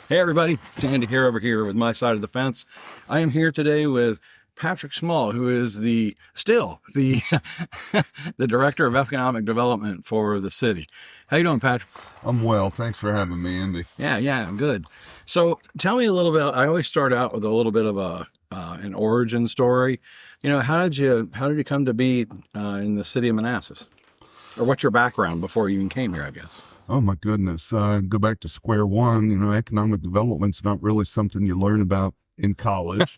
Hey everybody, it's Andy here over here with my side of the fence. I am here today with Patrick Small, who is the the Director of Economic Development for the city. How you doing, Patrick? I'm well. Thanks for having me, Andy. Yeah, I'm good. So tell me a little bit. I always start out with a little bit of an origin story. How did you come to be in the city of Manassas, or what's your background before you even came here? I guess. Oh my goodness. Go back to square one. Economic development's not really something you learn about in college.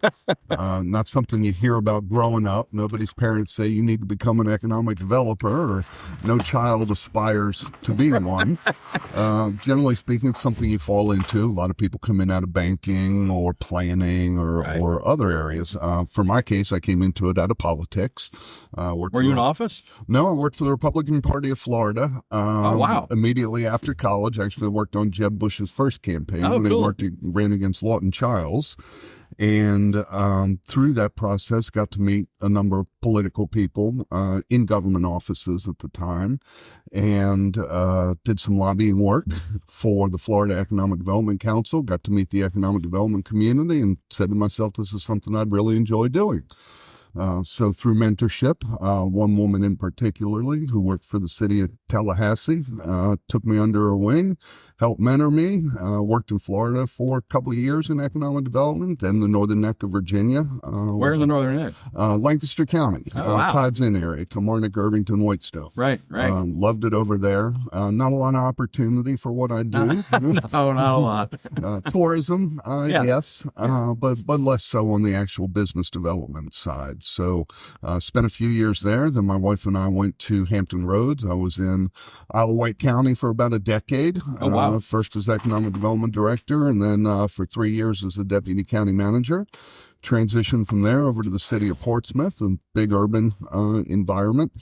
Not something you hear about growing up. Nobody's parents say you need to become an economic developer, or no child aspires to be one. Generally speaking, it's something you fall into. A lot of people come in out of banking or planning or other areas. For my case, I came into it out of politics. Were you in office? No, I worked for the Republican Party of Florida. Oh, wow. Immediately after college, I actually worked on Jeb Bush's first campaign when cool. he ran against Lawton Chiles. And through that process, got to meet a number of political people in government offices at the time, and did some lobbying work for the Florida Economic Development Council. Got to meet the economic development community and said to myself, this is something I'd really enjoy doing. So through mentorship, one woman in particularly who worked for the city of Tallahassee took me under her wing, helped mentor me, worked in Florida for a couple of years in economic development, then the northern neck of Virginia. Where in the northern neck? Lancaster County, wow. Tides Inn area, Kilmarnock, Irvington, Whitestone. Right. Loved it over there. Not a lot of opportunity for what I do. No, not a lot. Tourism, yes, but less so on the actual business development side. So spent a few years there. Then my wife and I went to Hampton Roads. I was in Isle of Wight County for about a decade. Oh, wow. First as economic development director, and then for 3 years as the deputy county manager. Transitioned from there over to the city of Portsmouth, a big urban environment,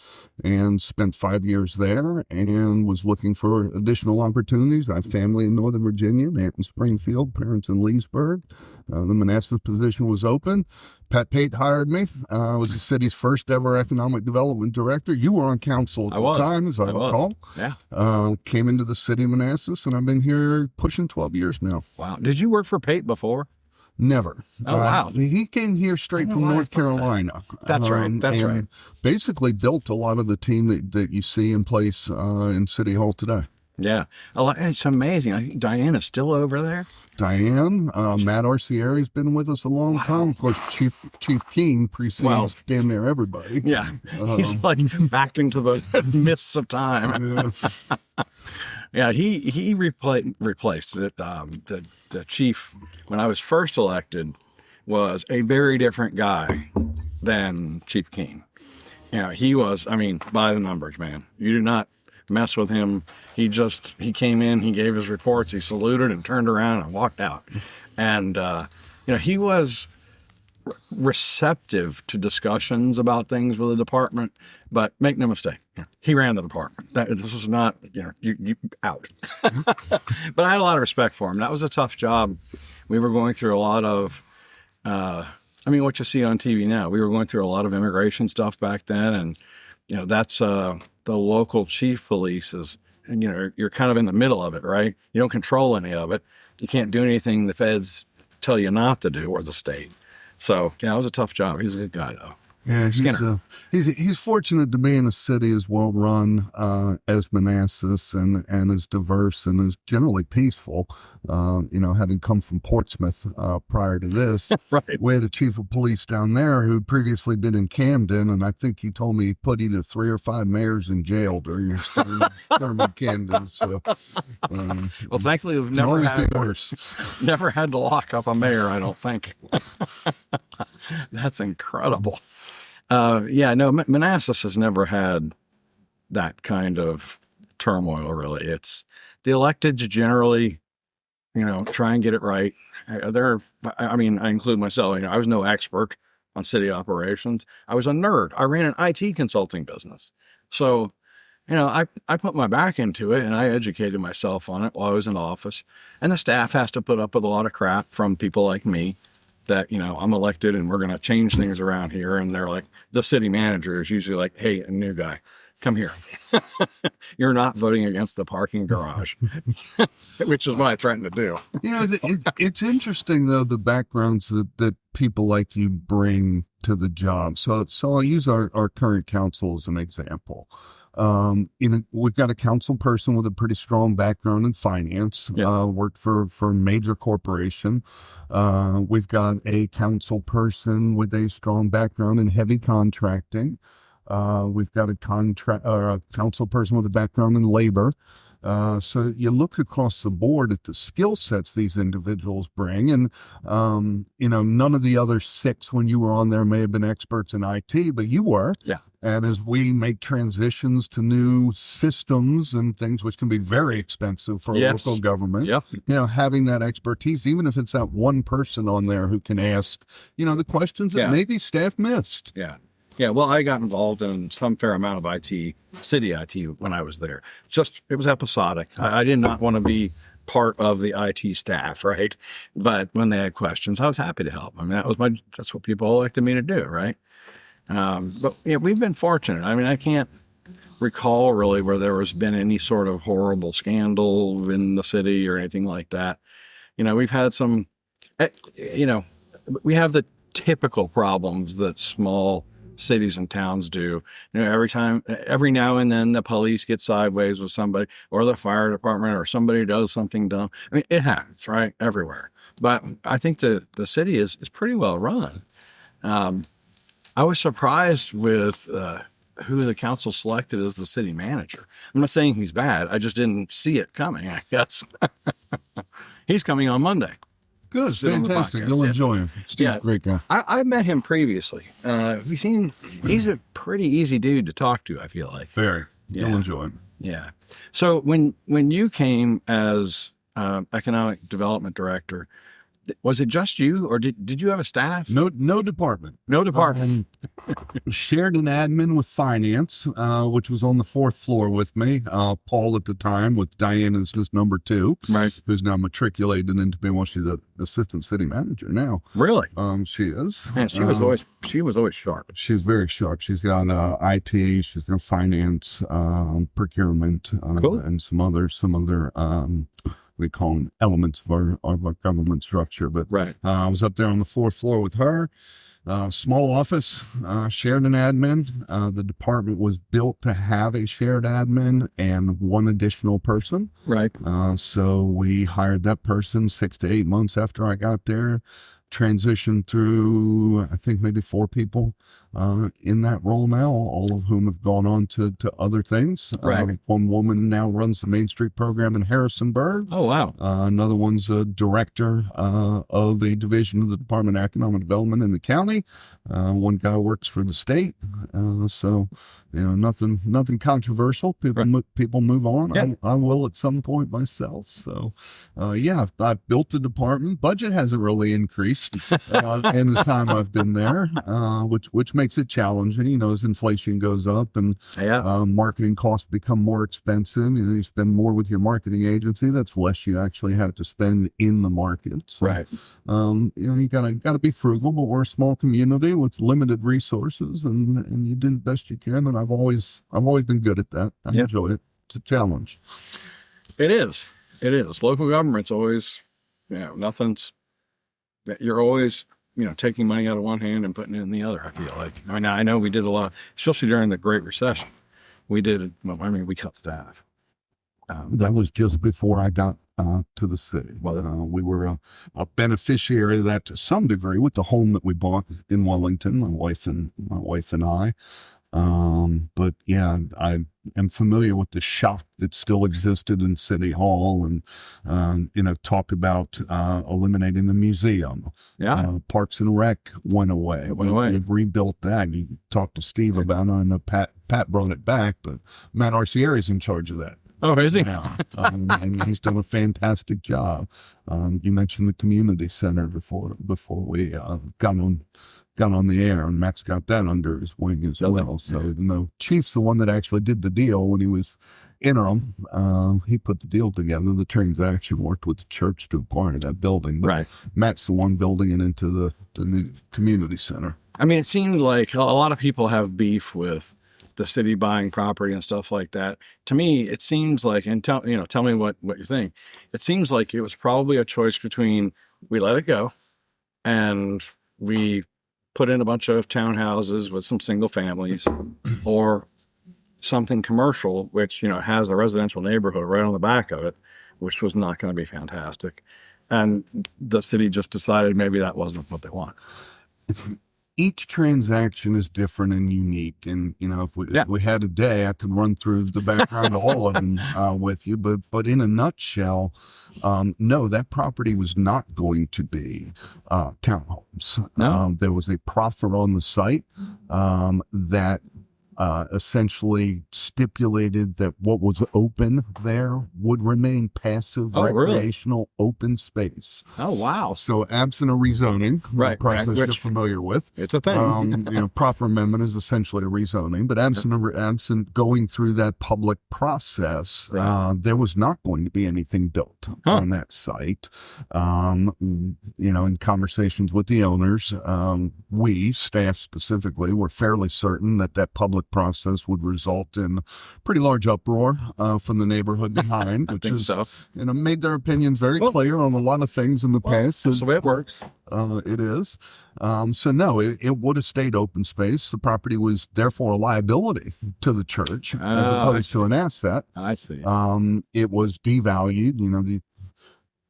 and spent 5 years there and was looking for additional opportunities. I have family in Northern Virginia, Nanton Springfield, parents in Leesburg. The Manassas position was open. Pat Pate hired me. I was the city's first ever economic development director. You were on council at the time, as I recall. Yeah. Came into the city of Manassas, and I've been here pushing 12 years now. Wow. Did you work for Pate before? Never. Oh, wow. He came here straight from North Carolina. That's right. And basically built a lot of the team that you see in place in City Hall today. Yeah. It's amazing. I think Diana's still over there. Diane, Matt Arcieri's been with us a long time. Of course, Chief King precedes damn near everybody. Yeah. He's like back into the mists of time. Yeah, he replaced it. The chief, when I was first elected, was a very different guy than Chief King. He was, by the numbers, man. You do not mess with him. He came in, he gave his reports, he saluted and turned around and walked out. And, he was receptive to discussions about things with the department, but make no mistake, he ran the department. This was not, you out. But I had a lot of respect for him. That was a tough job. We were going through a lot of, what you see on TV now. We were going through a lot of immigration stuff back then, and that's the local chief police is, and you're kind of in the middle of it, right? You don't control any of it. You can't do anything the feds tell you not to do, or the state. So, it was a tough job. He's a good guy, though. Yeah, he's fortunate to be in a city as well run as Manassas and as diverse and as generally peaceful. Having come from Portsmouth prior to this, right. We had a chief of police down there who'd previously been in Camden, and I think he told me he put either 3 or 5 mayors in jail during his term in Camden. So, well, thankfully, we've never had to lock up a mayor, I don't think. That's incredible. Manassas has never had that kind of turmoil, really. It's the electeds generally, try and get it right. I include myself. I was no expert on city operations. I was a nerd. I ran an IT consulting business. So, I put my back into it and I educated myself on it while I was in office. And the staff has to put up with a lot of crap from people like me. That, I'm elected and we're going to change things around here. And they're like, the city manager is usually like, hey, a new guy, come here. You're not voting against the parking garage, which is what I threatened to do. It's interesting though, the backgrounds that people like you bring to the job. So I'll use our current council as an example. We've got a council person with a pretty strong background in finance, worked for a major corporation. We've got a council person with a strong background in heavy contracting. We've got a council person with a background in labor. So you look across the board at the skill sets these individuals bring, and none of the other six when you were on there may have been experts in IT, but you were. Yeah. And as we make transitions to new systems and things which can be very expensive for a local government, having that expertise, even if it's that one person on there who can ask, the questions that maybe staff missed. Yeah. Yeah, well, I got involved in some fair amount of IT, city IT, when I was there. It was episodic. I did not want to be part of the IT staff, right? But when they had questions, I was happy to help. I mean, that's what people elected me to do, right? But we've been fortunate. I mean, I can't recall really where there has been any sort of horrible scandal in the city or anything like that. We've had some, we have the typical problems that small cities and towns do. Every now and then the police get sideways with somebody, or the fire department, or somebody does something dumb. I mean, it happens, right? Everywhere. But I think the city is pretty well run. I was surprised with who the council selected as the city manager. I'm not saying he's bad. I just didn't see it coming, I guess. He's coming on Monday. Good, fantastic. You'll enjoy him. Steve's a great guy. I met him previously. He's a pretty easy dude to talk to, I feel like. Very. You'll enjoy him. Yeah. So when you came as economic development director, was it just you, or did you have a staff? No department. No department. Shared an admin with finance, which was on the fourth floor with me. Paul at the time, with Diane as his number two, right? Who's now matriculated into being, she's the assistant city manager now. Really? She is. Man, she was always sharp. She was very sharp. She's got IT. She's got finance, procurement, cool. And some other. We call them elements of our government structure. But right. I was up there on the fourth floor with her. Small office, shared an admin. The department was built to have a shared admin and one additional person. Right. So we hired that person 6 to 8 months after I got there. Transitioned through, I think, maybe 4 people in that role now, all of whom have gone on to other things. Right. One woman now runs the Main Street program in Harrisonburg. Oh, wow. Another one's a director of a division of the Department of Economic Development in the county. One guy works for the state. So, nothing controversial. People move on. Yeah. I will at some point myself. So, I've built the department. Budget hasn't really increased in the time I've been there, which makes it challenging, as inflation goes up and marketing costs become more expensive. You spend more with your marketing agency, that's less you actually have to spend in the market. So, right. You gotta be frugal, but we're a small community with limited resources, and you do the best you can. And I've always been good at that. I enjoy it. It's a challenge. It is. Local government's always, you're always, taking money out of one hand and putting it in the other, I feel like. I mean, I know we did a lot, especially during the Great Recession. We cut staff. That was just before I got to the city. We were a beneficiary of that to some degree with the home that we bought in Wellington, my wife and I. But yeah, I am familiar with the shock that still existed in City Hall, and talk about eliminating the museum. Yeah, Parks and Rec went away. We've rebuilt that. You talked to Steve about it. I know Pat brought it back, but Matt Arcieri is in charge of that. Oh, is he? Yeah, and he's done a fantastic job. You mentioned the community center before we got on the air, and Matt's got that under his wing as well. So even though Chief's the one that actually did the deal when he was interim, he put the deal together. The transaction worked with the church to acquire that building. But right. Matt's the one building it into the new community center. I mean, it seemed like a lot of people have beef with the city buying property and stuff like that. To me, it seems like, and tell me what you think. It seems like it was probably a choice between we let it go and we put in a bunch of townhouses with some single families, or something commercial, which, has a residential neighborhood right on the back of it, which was not going to be fantastic. And the city just decided maybe that wasn't what they want. Each transaction is different and unique. And, if we had a day, I could run through the background of all of them with you. But in a nutshell, no, that property was not going to be townhomes. No. There was a proffer on the site that essentially stipulated that what was open there would remain passive, recreational, open space. Oh, wow. So absent a rezoning, right, process which you're familiar with. It's a thing. Proffer amendment is essentially a rezoning, but absent going through that public process, there was not going to be anything built on that site. In conversations with the owners, we, staff specifically, were fairly certain that public process would result in pretty large uproar from the neighborhood behind, which is made their opinions very clear on a lot of things in the past. That's the way it works. It is. So no, it would have stayed open space. The property was therefore a liability to the church as opposed to an asset. I see. It was devalued.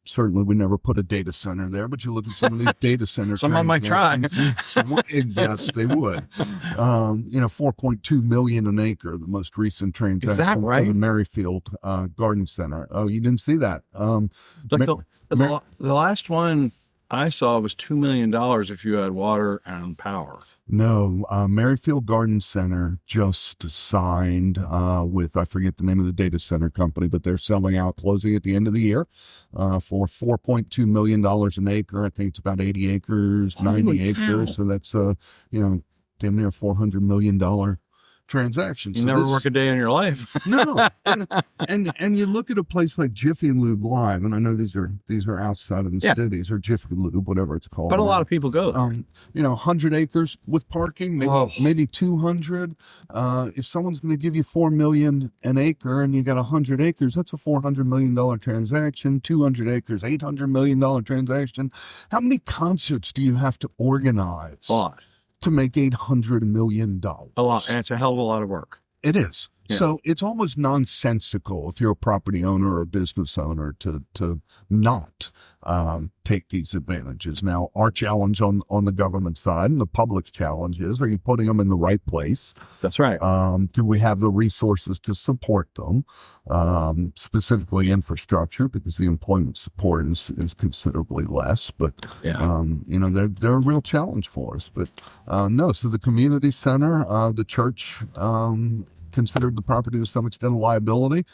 Certainly, we never put a data center there, but you look at some of these data centers. Someone might try. Yes, they would. 4.2 million an acre, the most recent transaction. Is that right? For the Merrifield Garden Center. Oh, you didn't see that? The last one I saw was $2 million if you had water and power. No, Merrifield Garden Center just signed with, I forget the name of the data center company, but they're selling out, closing at the end of the year for $4.2 million an acre. I think it's about 80 acres, 90 acres. So that's, damn near $400 million transaction. You never work a day in your life. No. And you look at a place like Jiffy Lube Live, and I know these are outside of the cities, or Jiffy Lube, whatever it's called. But a lot of people go there. 100 acres with parking, maybe 200. If someone's going to give you $4 million an acre and you got 100 acres, that's a $400 million transaction. 200 acres, $800 million transaction. How many concerts do you have to organize? A lot. To make $800 million. A lot. And it's a hell of a lot of work. It is. Yeah. So it's almost nonsensical if you're a property owner or a business owner to not take these advantages. Now, our challenge on the government side and the public's challenge is, are you putting them in the right place? That's right. Do we have the resources to support them? Specifically infrastructure, because the employment support is considerably less. But, they're a real challenge for us. But no, so the community center, the church, considered the property to some extent a liability.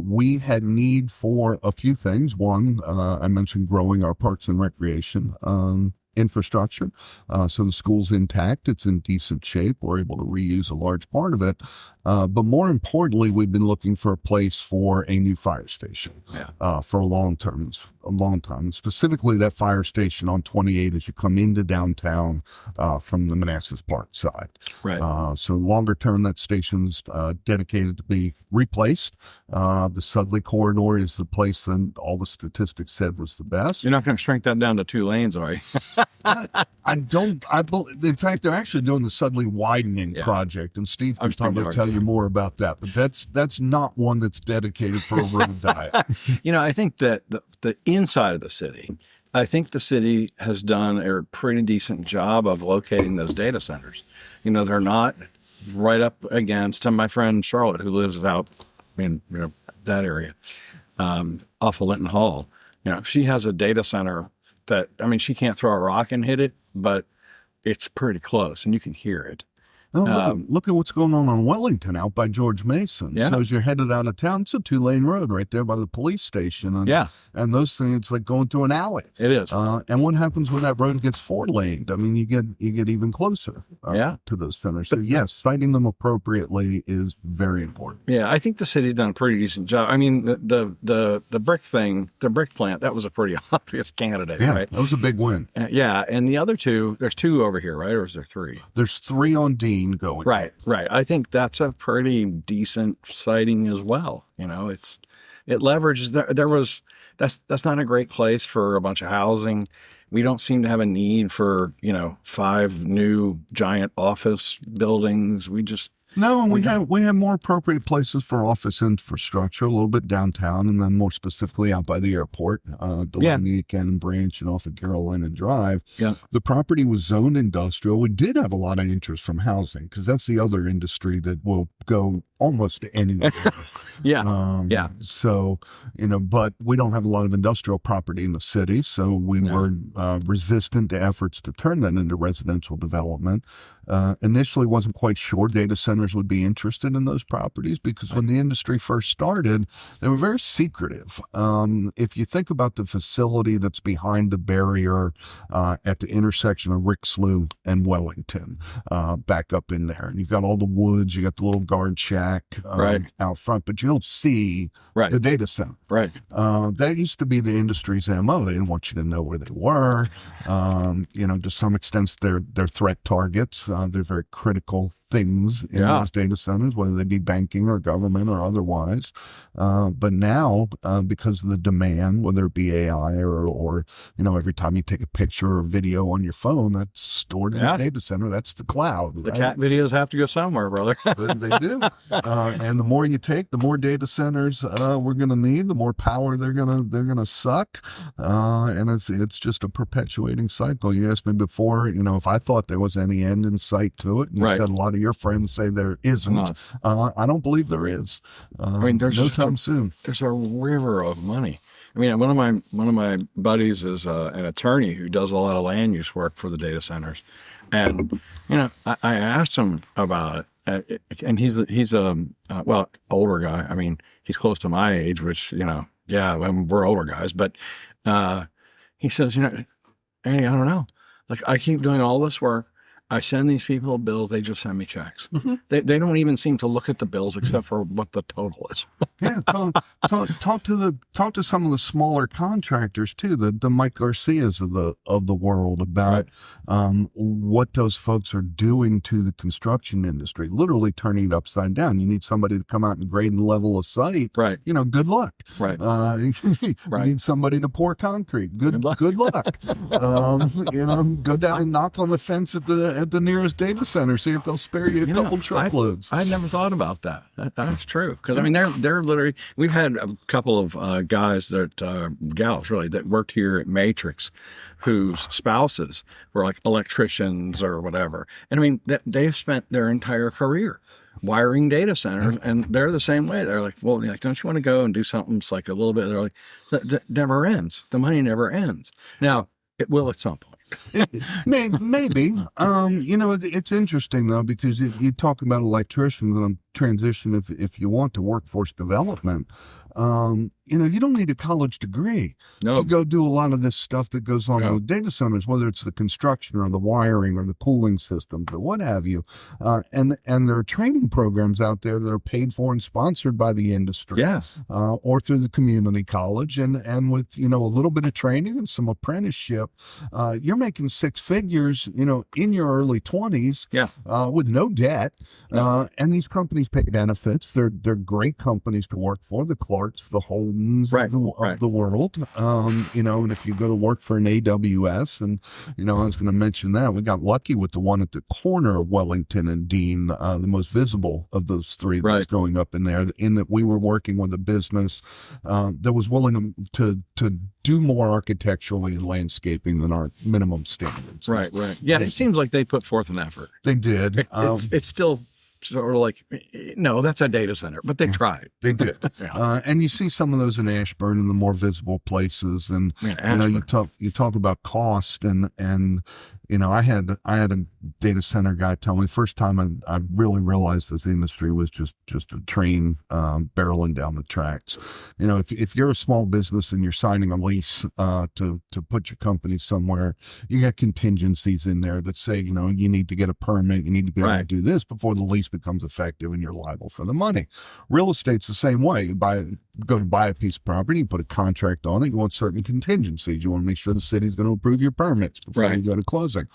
We had need for a few things. One, I mentioned growing our parks and recreation infrastructure. So the school's intact. It's in decent shape. We're able to reuse a large part of it. But more importantly, we've been looking for a place for a new fire station for a long time. Specifically, that fire station on 28 as you come into downtown from the Manassas Park side. Right. So longer term, that station's dedicated to be replaced. The Sudley corridor is the place that all the statistics said was the best. You're not going to shrink that down to 2 lanes, are you? In fact, they're actually doing the Sudley widening project, and Steve can probably tell you more about that, but that's not one that's dedicated for a road diet. I think that the inside of the city, I think the city has done a pretty decent job of locating those data centers. They're not right up against, and my friend Charlotte, who lives out in that area, off of Linton Hall, she has a data center that, she can't throw a rock and hit it, but it's pretty close and you can hear it. Oh, look at what's going on Wellington out by George Mason. Yeah. So as you're headed out of town, it's a 2-lane road right there by the police station. And, and those things, it's like going through an alley. It is. And what happens when that road gets 4-laned? You get even closer to those centers. So yes, siting them appropriately is very important. Yeah, I think the city's done a pretty decent job. The brick thing, the brick plant, that was a pretty obvious candidate, right? That was a big win. And the other two, there's 2 over here, right? Or is there 3? There's 3 on Dean. machine going. Right, right. I think that's a pretty decent sighting as well. It leverages that's not a great place for a bunch of housing. We don't seem to have a need for 5 new giant office buildings. No, and we have more appropriate places for office infrastructure, a little bit downtown, and then more specifically out by the airport, the Cannon Branch and off of Carolina Drive. Yeah. The property was zoned industrial. We did have a lot of interest from housing because that's the other industry that will go almost anywhere. Yeah. So, but we don't have a lot of industrial property in the city, so we were resistant to efforts to turn that into residential development. Initially wasn't quite sure data centers would be interested in those properties because when the industry first started, they were very secretive. If you think about the facility that's behind the barrier at the intersection of Rixlew and Wellington, back up in there, and you've got all the woods, you got the little guard shack out front, but you don't see the data center. Right. That used to be the industry's MO. They didn't want you to know where they were. To some extent, they're threat targets. They're very critical things in those data centers, whether they be banking or government or otherwise. But now, because of the demand, whether it be AI or every time you take a picture or video on your phone, that's stored in the data center. That's the cloud. The cat videos have to go somewhere, brother. They do. And the more you take, the more data centers we're going to need, the more power they're gonna suck. And it's just a perpetuating cycle. You asked me before, if I thought there was any end in sight to it. And you said a lot of your friends say there isn't. I don't believe there is. There's no time soon. There's a river of money. One of my buddies is an attorney who does a lot of land use work for the data centers, and I asked him about it, and he's older guy. He's close to my age, which we're older guys, but he says, Andy, I don't know. Like, I keep doing all this work. I send these people bills. They just send me checks. Mm-hmm. They don't even seem to look at the bills except for what the total is. Talk to some of the smaller contractors too, the Mike Garcias of the world about what those folks are doing to the construction industry, literally turning it upside down. You need somebody to come out and grade and level a site. Right. Good luck. Right. You need somebody to pour concrete. Good luck. Go down and knock on the fence at the nearest data center, see if they'll spare you a couple truckloads. I never thought about that. That's true. Because they're literally, we've had a couple of gals that worked here at Matrix, whose spouses were like electricians or whatever. And they've spent their entire career wiring data centers, and they're the same way. They're like, well, don't you want to go and do something that's like a little bit? They're like, that never ends. The money never ends. Now, it will at some point. Maybe. It's interesting though, because you talk about electricians and transition if you want to workforce development. You don't need a college degree to go do a lot of this stuff that goes on with data centers, whether it's the construction or the wiring or the cooling systems or what have you. And there are training programs out there that are paid for and sponsored by the industry, or through the community college. And with, a little bit of training and some apprenticeship, you're making 6 figures, in your early 20s, with no debt. And these companies pay benefits. They're great companies to work for. The Clarks, the Holdens of the world. And if you go to work for an AWS, and, I was going to mention that we got lucky with the one at the corner of Wellington and Dean, the most visible of those 3 that's going up in there, in that we were working with a business that was willing to do more architecturally and landscaping than our minimum standards. Right. Yeah, it seems like they put forth an effort. They did. It's still sort of like, no, that's a data center, but they tried. They did. And you see some of those in Ashburn in the more visible places. And, you talk about cost and I had a data center guy tell me first time I really realized this industry was just a train barreling down the tracks. If you're a small business and you're signing a lease to put your company somewhere, you got contingencies in there that say, you need to get a permit, you need to be able to do this before the lease becomes effective and you're liable for the money. Real estate's the same way. You buy go to buy a piece of property, you put a contract on it, you want certain contingencies. You want to make sure the city's going to approve your permits before Right. you go to closing.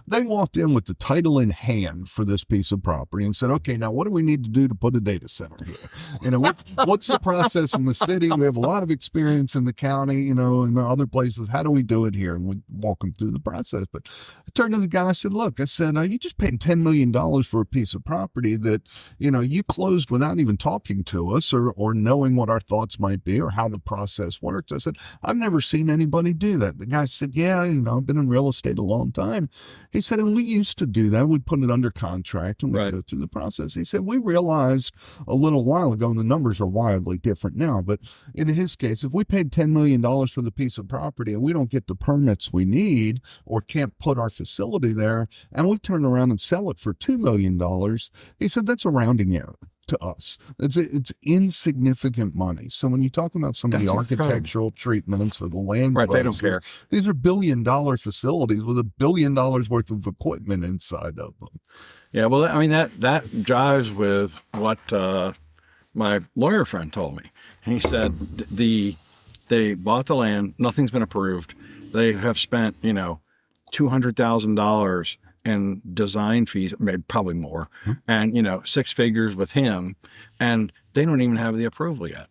They walked in with the title in hand for this piece of property and said, okay, now what do we need to do to put a data center here? What's the process in the city? We have a lot of experience in the county, and other places. How do we do it here? And we walk them through the process. But I turned to the guy, I said, look, you just paid $10 million for a piece of property that, you closed without even talking to us or knowing what our thoughts might be or how the process works. I said, I've never seen anybody do that. The guy said, yeah, I've been in real estate a long time. He said, and we used to do that. We'd put it under contract and we'd go through the process. He said, we realized a little while ago, and the numbers are wildly different now, but in his case, if we paid $10 million for the piece of property and we don't get the permits we need or can't put our facility there, and we turn around and sell it for $2 million, he said, that's a rounding error to us. It's insignificant money. So when you talk about some of the architectural treatments or the land prices, they don't care. These are $billion facilities with $1 billion worth of equipment inside of them. Yeah, well, I mean, that jives with what my lawyer friend told me. And he said they bought the land, nothing's been approved. They have spent, $200,000 in design fees, maybe probably more, and, 6 figures with him, and they don't even have the approval yet.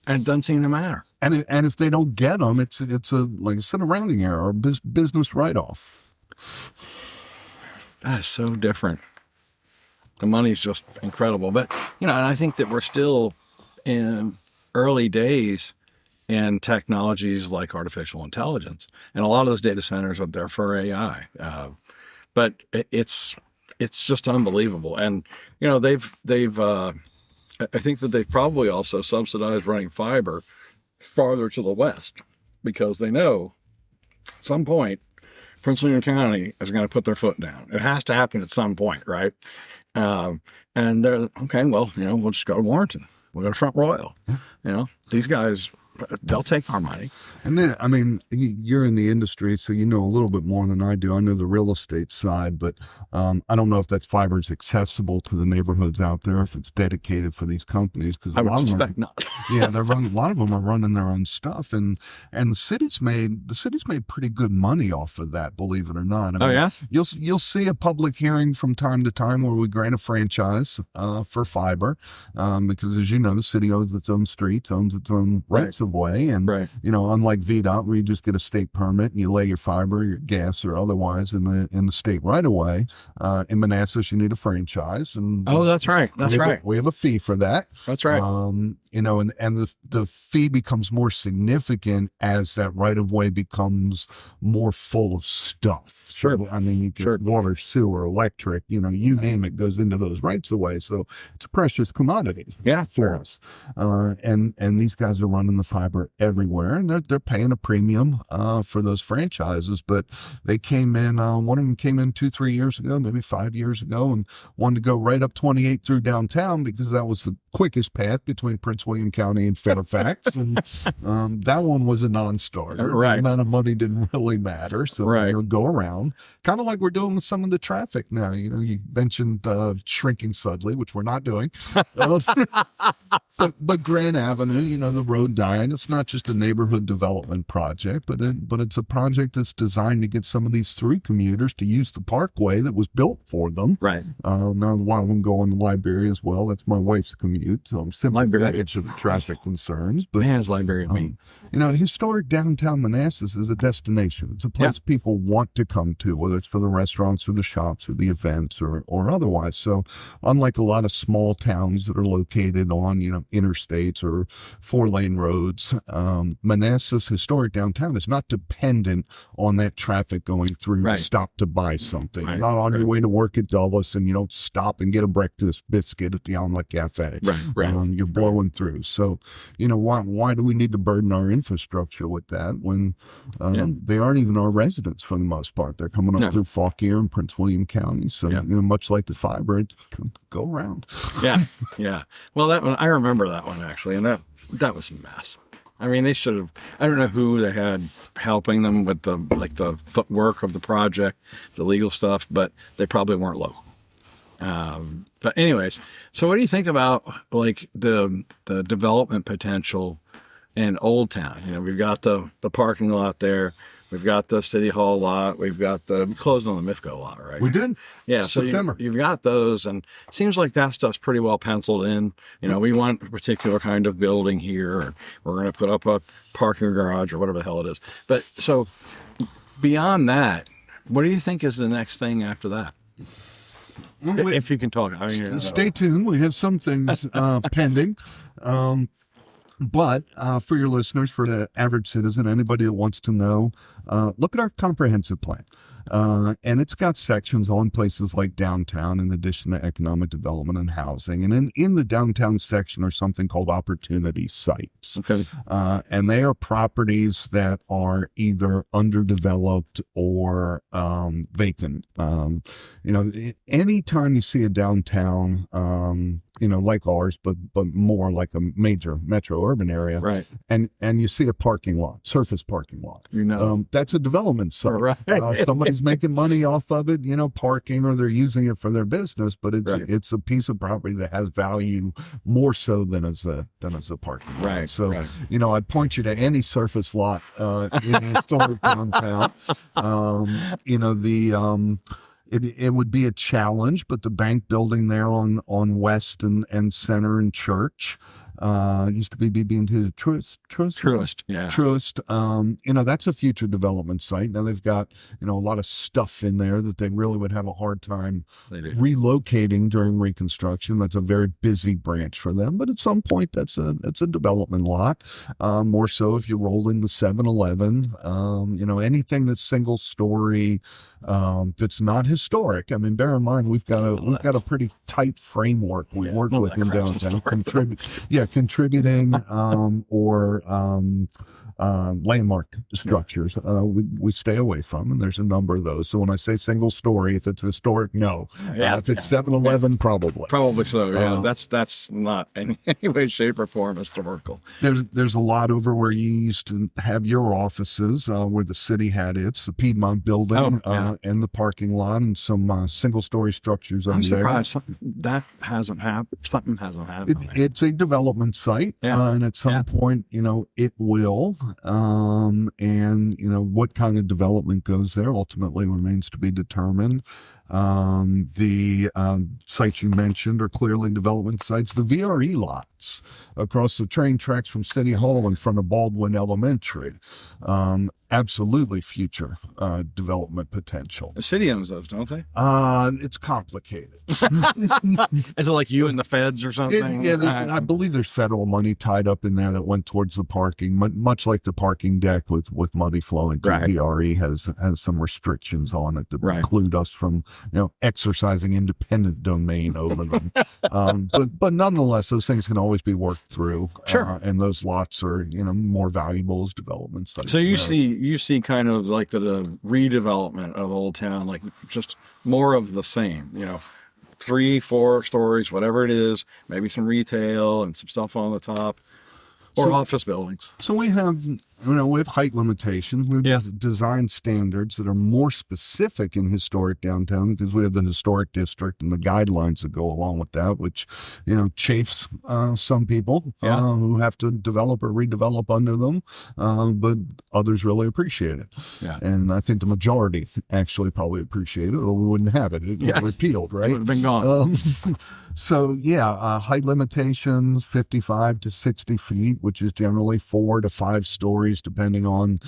And it doesn't seem to matter. And if they don't get them, it's like I said, a rounding error or business write-off. That is so different. The money's just incredible. But, and I think that we're still in early days in technologies like artificial intelligence. And a lot of those data centers are there for AI. But it's just unbelievable. And, they've I think that they've probably also subsidized running fiber farther to the west because they know at some point Prince William County is going to put their foot down. It has to happen at some point, right? And they're, okay, well, we'll just go to Warrenton. We'll go to Front Royal. These guys, they'll take our money. And then, I mean, you're in the industry, so you know a little bit more than I do. I know the real estate side, but I don't know if that fiber is accessible to the neighborhoods out there, if it's dedicated for these companies. Because I would suspect not. Yeah, a lot of them are running their own stuff, and the city's made pretty good money off of that, believe it or not. I mean, you'll see a public hearing from time to time where we grant a franchise for fiber, because as you know, the city owns its own streets, owns its own rights of way, and unlike VDOT, where you just get a state permit and you lay your fiber, your gas, or otherwise in the state right of way. In Manassas, you need a franchise, and that's right. We have a fee for that. That's right. And the fee becomes more significant as that right of way becomes more full of stuff. Sure. So, I mean, you get water, sewer, electric, you name it goes into those rights of way. So it's a precious commodity. Yeah, for us. And these guys are running the fiber everywhere, and they're paying a premium for those franchises. But they came in, one of them came in 2-3 years ago, maybe 5 years ago, and wanted to go right up 28 through downtown because that was the quickest path between Prince William County and Fairfax. And that one was a non-starter. Right. The amount of money didn't really matter. So go around. Kind of like we're doing with some of the traffic now. You mentioned shrinking Sudley, which we're not doing. But Grand Avenue, the road dying, it's not just a neighborhood development project, but it's a project that's designed to get some of these through commuters to use the parkway that was built for them. Right. Now, a lot of them go on the Library as well. That's my wife's commute, so I'm sympathetic to the traffic concerns. But man, is Library mean? Historic downtown Manassas is a destination. It's a place people want to come to, whether it's for the restaurants or the shops or the events or otherwise. So unlike a lot of small towns that are located on, interstates or 4-lane roads, Manassas historic downtown is not dependent on that traffic going through to stop to buy something. You're not on your way to work at Dulles and you don't stop and get a breakfast biscuit at the Omelet Cafe. You're blowing through. So, why do we need to burden our infrastructure with that when they aren't even our residents for the most part? They're coming up through Fauquier and Prince William County. So, much like the fiber, it can go around. Yeah. Well, that one, I remember that one actually, and that was a mess. I mean, they should have, I don't know who they had helping them with the footwork of the project, the legal stuff, but they probably weren't local. But anyways, so what do you think about like the development potential in Old Town. We've got the parking lot there. We've got the City Hall lot. We've got we closed on the MIFCO lot, right? We did. Yeah, so September. you've got those, and it seems like that stuff's pretty well penciled in. We want a particular kind of building here, and we're going to put up a parking garage or whatever the hell it is. But so beyond that, what do you think is the next thing after that? If you can talk. Stay tuned. We have some things pending. But for your listeners, for the average citizen, anybody that wants to know, look at our comprehensive plan. And it's got sections on places like downtown, in addition to economic development and housing. And in the downtown section are something called opportunity sites. Okay. And they are properties that are either underdeveloped or vacant. Anytime you see a downtown, like ours, but more like a major metro urban area. Right. And you see a parking lot, surface parking lot. That's a development site. Right. Somebody's making money off of it, parking, or they're using it for their business, but it's a piece of property that has value more so than as a parking lot. Right. So, I'd point you to any surface lot in a historic downtown. It would be a challenge, but the bank building there on West and Center and Church used to be BB&T Truist, yeah. Truist. That's a future development site. Now they've got a lot of stuff in there that they really would have a hard time relocating during reconstruction. That's a very busy branch for them, but at some point that's a development lot. More so if you roll in the 7-Eleven, anything that's single story, that's not historic. I mean, bear in mind we've got a pretty tight framework we work with in downtown. Contributing or landmark structures we stay away from, and there's a number of those. So when I say single story, if it's historic, no. If it's 7-Eleven, probably so. Yeah, that's not in any way, shape, or form historical. There's a lot over where you used to have your offices, where the city had its, the Piedmont building, and the parking lot, and some single story structures under there. I'm surprised that hasn't happened. Something hasn't happened. It's a development site, and at some point, it will. What kind of development goes there ultimately remains to be determined. The sites you mentioned are clearly development sites. The VRE lots across the train tracks from City Hall in front of Baldwin Elementary, absolutely future development potential. The city owns those, don't they? It's complicated. Is it like you and the feds or something? I believe there's federal money tied up in there that went towards the parking, much like the parking deck with money flowing to VRE has some restrictions on it that preclude us from exercising independent domain over them. But nonetheless, those things can always be worked through. Sure. And those lots are more valuable as development sites. So you see kind of like the redevelopment of Old Town, like just more of the same, 3-4 stories, whatever it is, maybe some retail and some stuff on the top, or office buildings. So we have height limitations. We have design standards that are more specific in historic downtown because we have the historic district and the guidelines that go along with that, which, chafes some people who have to develop or redevelop under them, but others really appreciate it. Yeah. And I think the majority actually probably appreciate it, or we wouldn't have it. It got repealed, right? It would have been gone. Height limitations, 55 to 60 feet, which is generally 4 to 5 stories, depending on,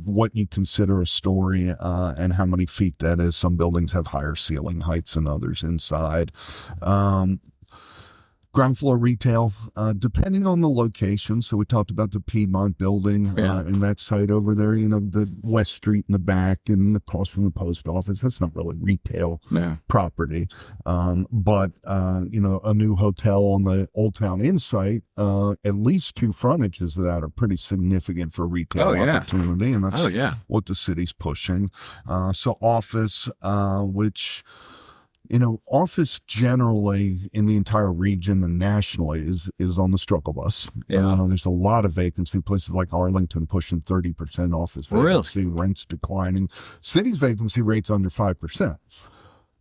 what you consider a story, and how many feet that is. Some buildings have higher ceiling heights than others inside. Ground floor retail, depending on the location. So we talked about the Piedmont building and that site over there, the West Street in the back and across from the post office. That's not really retail property. But a new hotel on the Old Town Inn site, at least 2 frontages of that are pretty significant for retail opportunity. And that's what the city's pushing. So office, which... office generally in the entire region and nationally is on the struggle bus. There's a lot of vacancy. Places like Arlington pushing 30% office vacancy, rents declining. City's vacancy rate's under 5%.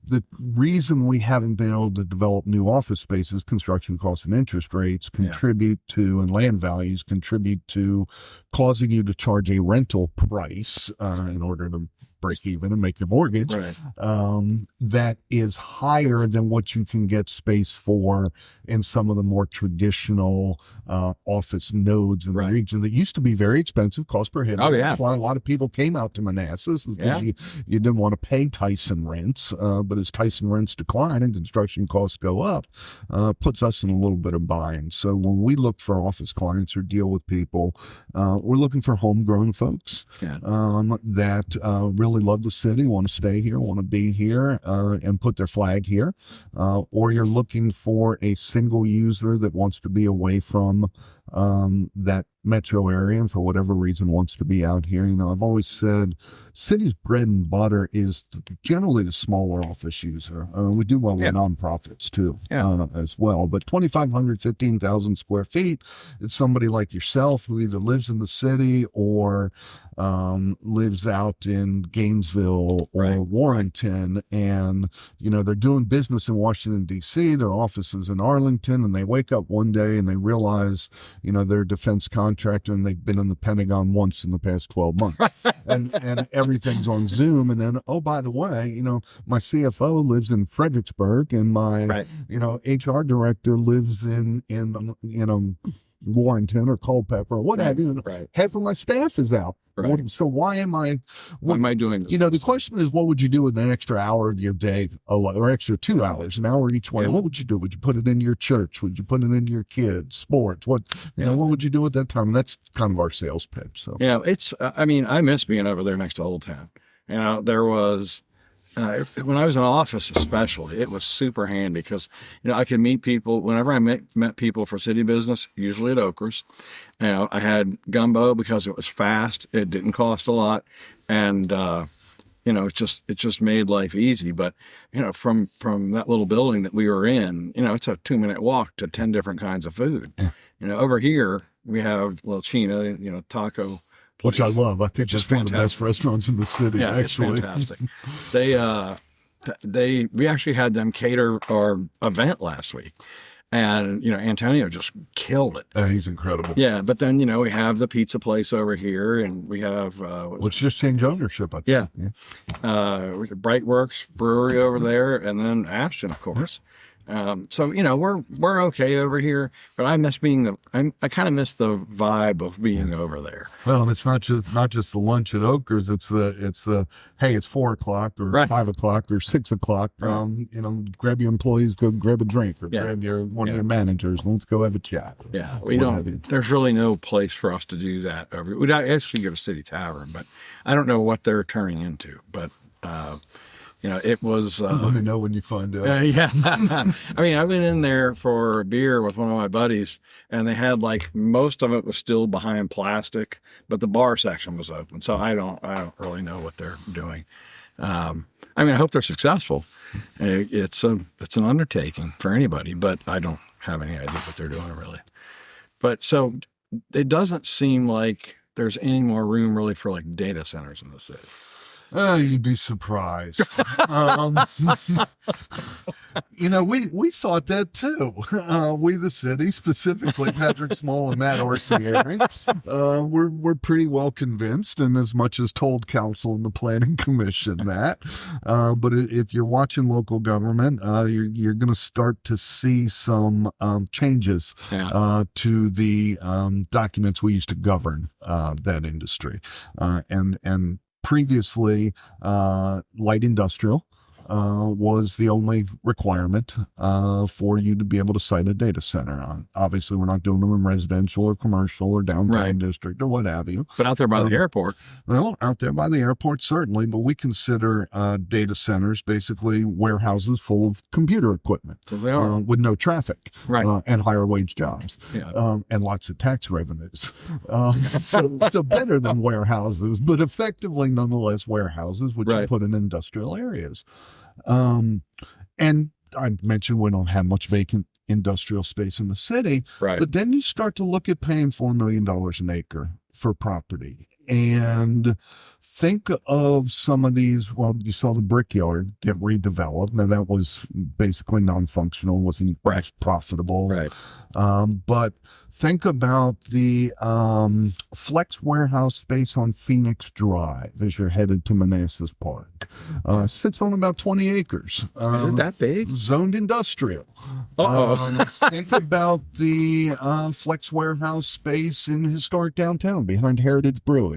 the reason we haven't been able to develop new office spaces, construction costs and interest rates contribute to, and land values contribute to causing you to charge a rental price in order to break even and make your mortgage, Right. that is higher than what you can get space for in some of the more traditional office nodes in the region that used to be very expensive, cost prohibitive. Oh, yeah. That's why a lot of people came out to Manassas, because you didn't want to pay Tyson rents, but as Tyson rents decline and construction costs go up, puts us in a little bit of bind. So when we look for office clients or deal with people, we're looking for homegrown folks that really love the city, want to stay here, want to be here, and put their flag here. Or you're looking for a single user that wants to be away from that metro area and for whatever reason wants to be out here. I've always said city's bread and butter is generally the smaller office user. We do well with nonprofits too, as well. But 2,500, 15,000 square feet, it's somebody like yourself who either lives in the city or lives out in Gainesville or Warrenton, and they're doing business in Washington D.C. Their office is in Arlington, and they wake up one day and they realize they're a defense contractor and they've been in the Pentagon once in the past 12 months, and everything's on Zoom. And then, oh, by the way, my CFO lives in Fredericksburg, and my HR director lives in Warrenton or Culpeper or what have you. Half of my staff is out. So why am I doing this? The question is, what would you do with an extra hour of your day, or extra 2 hours, an hour each way? What would you do? Would you put it into your church? Would you put it into your kids' sports? What would you do with that time? And that's kind of our sales pitch. So it's. I miss being over there next to Old Town. There was. When I was in office, especially, it was super handy because, I could meet people whenever I met people for city business, usually at Oakers. I had gumbo because it was fast. It didn't cost a lot. And, it just made life easy. But, from that little building that we were in, it's a 2-minute walk to 10 different kinds of food. Over here we have China, taco, which I love. I think it's one of the best restaurants in the city. Yeah, actually, it's fantastic. We actually had them cater our event last week, and Antonio just killed it. He's incredible. Yeah, but then we have the pizza place over here, and we have which just changed ownership. I think. Yeah. Brightworks Brewery over there, and then Ashton, of course. So we're okay over here, but I miss I kind of miss the vibe of being over there. Well, and it's not just the lunch at Oakers. It's the hey, it's 4 o'clock or 5 o'clock or 6 o'clock. Grab your employees, go grab a drink, or grab one of your managers. Let's go have a chat. Yeah, we don't. There's really no place for us to do that. We'd actually go to City Tavern, but I don't know what they're turning into. But it was. Let me know when you find out. I went in there for a beer with one of my buddies, and they had most of it was still behind plastic, but the bar section was open. So I don't really know what they're doing. I hope they're successful. It's an undertaking for anybody, but I don't have any idea what they're doing really. But so it doesn't seem like there's any more room really for data centers in the city. You'd be surprised. We thought that too. We, the city, specifically Patrick Small and Matt Orsieri, we're pretty well convinced, and as much as told council and the planning commission that. But if you're watching local government, you're going to start to see some changes to the documents we use to govern that industry, and previously, light industrial was the only requirement for you to be able to site a data center. Obviously, we're not doing them in residential or commercial or downtown district or what have you. But out there by the airport. Well, out there by the airport, certainly. But we consider data centers basically warehouses full of computer equipment with no traffic and higher wage jobs and lots of tax revenues. So better than warehouses, but effectively nonetheless warehouses, which you put in industrial areas. And I mentioned we don't have much vacant industrial space in the city, but then you start to look at paying $4 million an acre for property. And think of some of these. Well, you saw the Brickyard get redeveloped. Now that was basically non-functional, wasn't Right. profitable. Right. But think about the flex warehouse space on Phoenix Drive as you're headed to Manassas Park. Sits on about 20 acres. Is it that big? Zoned industrial. Think about the flex warehouse space in historic downtown behind Heritage Brewing.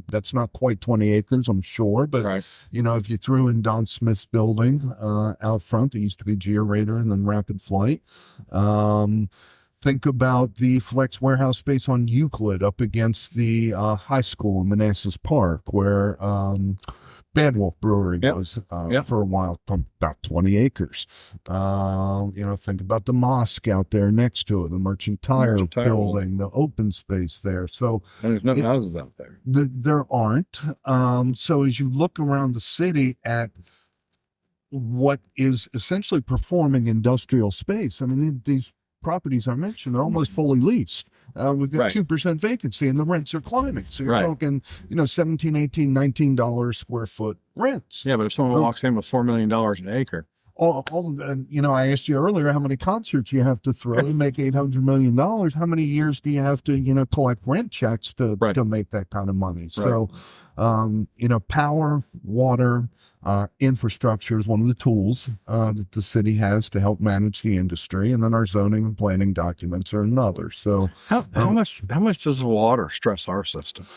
That's not quite 20 acres, I'm sure, but Right. if you threw in Don Smith's building out front, it used to be Georator and then Rapid Flight. Think about the flex warehouse space on Euclid up against the high school in Manassas Park, where Bad Wolf Brewery was for a while, about 20 acres. Think about the mosque out there next to it, the Merchant Tire building, the open space there. So and there's no houses out there. There aren't. So as you look around the city at what is essentially performing industrial space, I mean, these properties I mentioned are almost fully leased. We've got 2% vacancy and the rents are climbing. So you're talking, $17, $18, $19 square foot rents. Yeah, but if someone walks in with $4 million an acre. I asked you earlier how many concerts you have to throw to make $800 million. How many years do you have to, collect rent checks to make that kind of money? So, power, water, infrastructure is one of the tools that the city has to help manage the industry, and then our zoning and planning documents are another. So, how much does the water stress our system?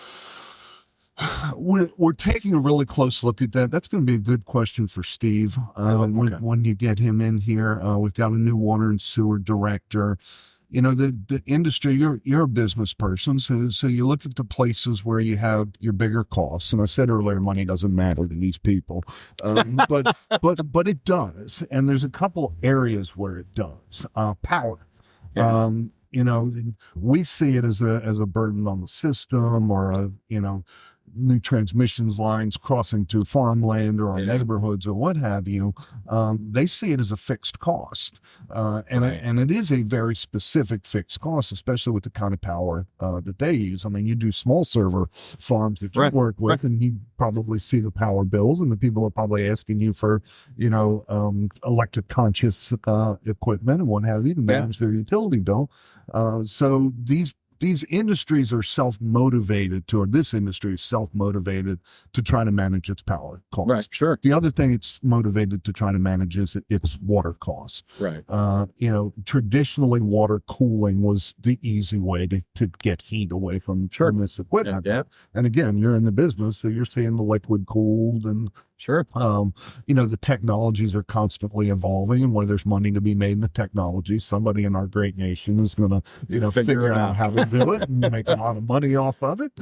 We're taking a really close look at that. That's going to be a good question for Steve when you get him in here. We've got a new water and sewer director. The industry, you're a business person, so you look at the places where you have your bigger costs. And I said earlier, money doesn't matter to these people, but it does. And there's a couple areas where it does. Power. Yeah. We see it as a burden on the system, or new transmissions lines crossing to farmland or our neighborhoods or what have you. They see it as a fixed cost. And it is a very specific fixed cost, especially with the kind of power that they use. I mean, you do small server farms that you work with, and you probably see the power bills, and the people are probably asking you for, electric conscious equipment and what have you to manage their utility bill. So these industries are self-motivated this industry is self-motivated to try to manage its power costs. Right, sure. The other thing it's motivated to try to manage is its water costs. Right. Traditionally water cooling was the easy way to get heat away from this equipment. Yeah. And again, you're in the business, so you're seeing the liquid cooled and the technologies are constantly evolving, and where there's money to be made in the technology, somebody in our great nation is going to figure out how to do it and make a lot of money off of it.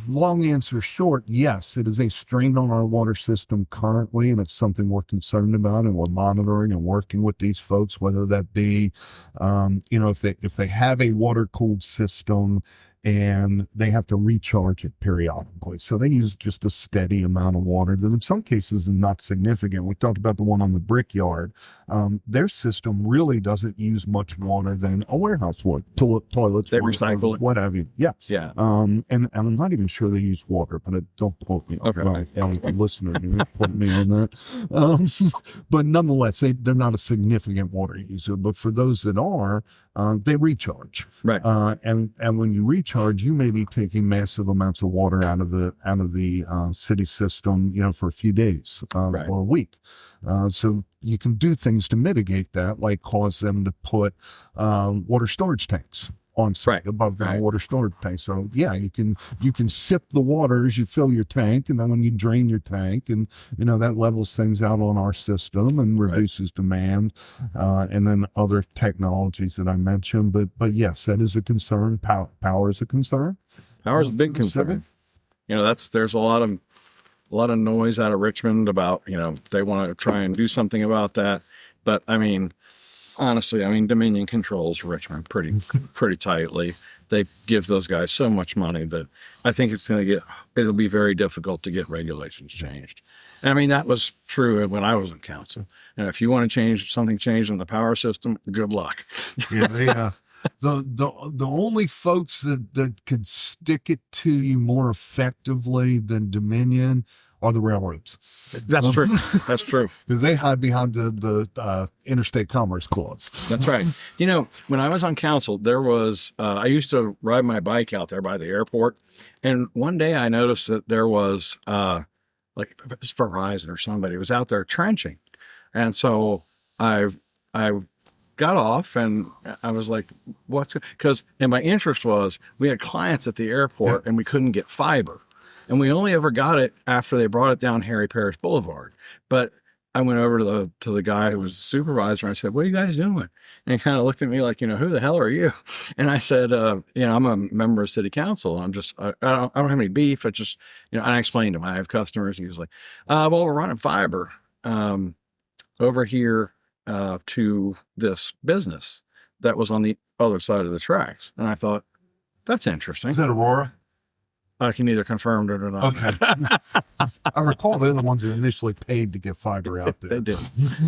Long answer short, yes, it is a strain on our water system currently, and it's something we're concerned about, and we're monitoring and working with these folks, whether that be, if they have a water cooled system and they have to recharge it periodically. So they use just a steady amount of water that in some cases is not significant. We talked about the one on the Brickyard. Their system really doesn't use much water than a warehouse would. Toilets, they recycle it. What have you. Yeah. Yeah. And I'm not even sure they use water, but don't quote me. Okay. Listeners, quote me on that. But nonetheless, they're not a significant water user. But for those that are, they recharge. Right. And when you recharge, you may be taking massive amounts of water out of the city system, for a few days or a week. So you can do things to mitigate that, like cause them to put water storage tanks on site, above ground water storage tank. So you can sip the water as you fill your tank, and then when you drain your tank, and that levels things out on our system and reduces demand, and then other technologies that I mentioned. But yes, that is a concern. Power is a concern. Power is a big concern. There's a lot of noise out of Richmond about they want to try and do something about that, but I mean, honestly, Dominion controls Richmond pretty tightly. They give those guys so much money that I think it'll be very difficult to get regulations changed. And that was true when I was in council. And if you want to change something in the power system, good luck. Yeah, The only folks that could stick it to you more effectively than Dominion are the railroads. That's true. That's true. Because they hide behind the interstate commerce clause. That's right. You know, when I was on council, there was, I used to ride my bike out there by the airport. And one day I noticed that there was, like it was Verizon or somebody was out there trenching. And so I got off and I was like, and my interest was we had clients at the airport and we couldn't get fiber. And we only ever got it after they brought it down Harry Parrish Boulevard. But I went over to the guy who was the supervisor and I said, "What are you guys doing?" And he kind of looked at me like, "Who the hell are you?" And I said, "I'm a member of city council. I don't have any beef. I just, and I explained to him, I have customers." And he was like, "Well, we're running fiber over here to this business that was on the other side of the tracks." And I thought, that's interesting. Is that Aurora? I can either confirm it or not. Okay. I recall they're the ones that initially paid to get fiber out there. They did.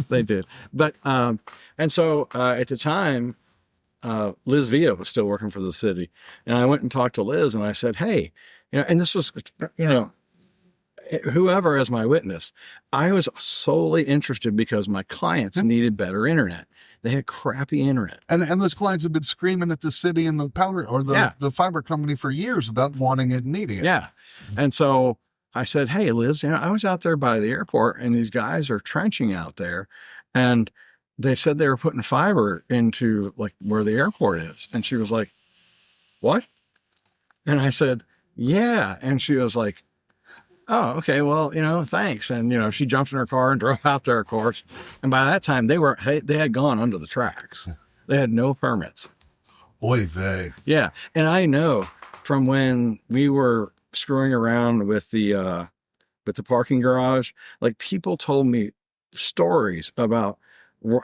They did. But, and so at the time, Liz Villa was still working for the city. And I went and talked to Liz and I said, "Hey, and this was, whoever as my witness, I was solely interested because my clients needed better internet. They had crappy internet. And those clients have been screaming at the city and the power or the fiber company for years about wanting it and needing it. Yeah. And so I said, "Hey, Liz, I was out there by the airport and these guys are trenching out there. And they said they were putting fiber into like where the airport is." And she was like, "What?" And I said, "Yeah." And she was like, "Oh, okay. Well, thanks." And, she jumped in her car and drove out there, of course. And by that time they had gone under the tracks. They had no permits. Oy vey. Yeah. And I know from when we were screwing around with the parking garage, like people told me stories about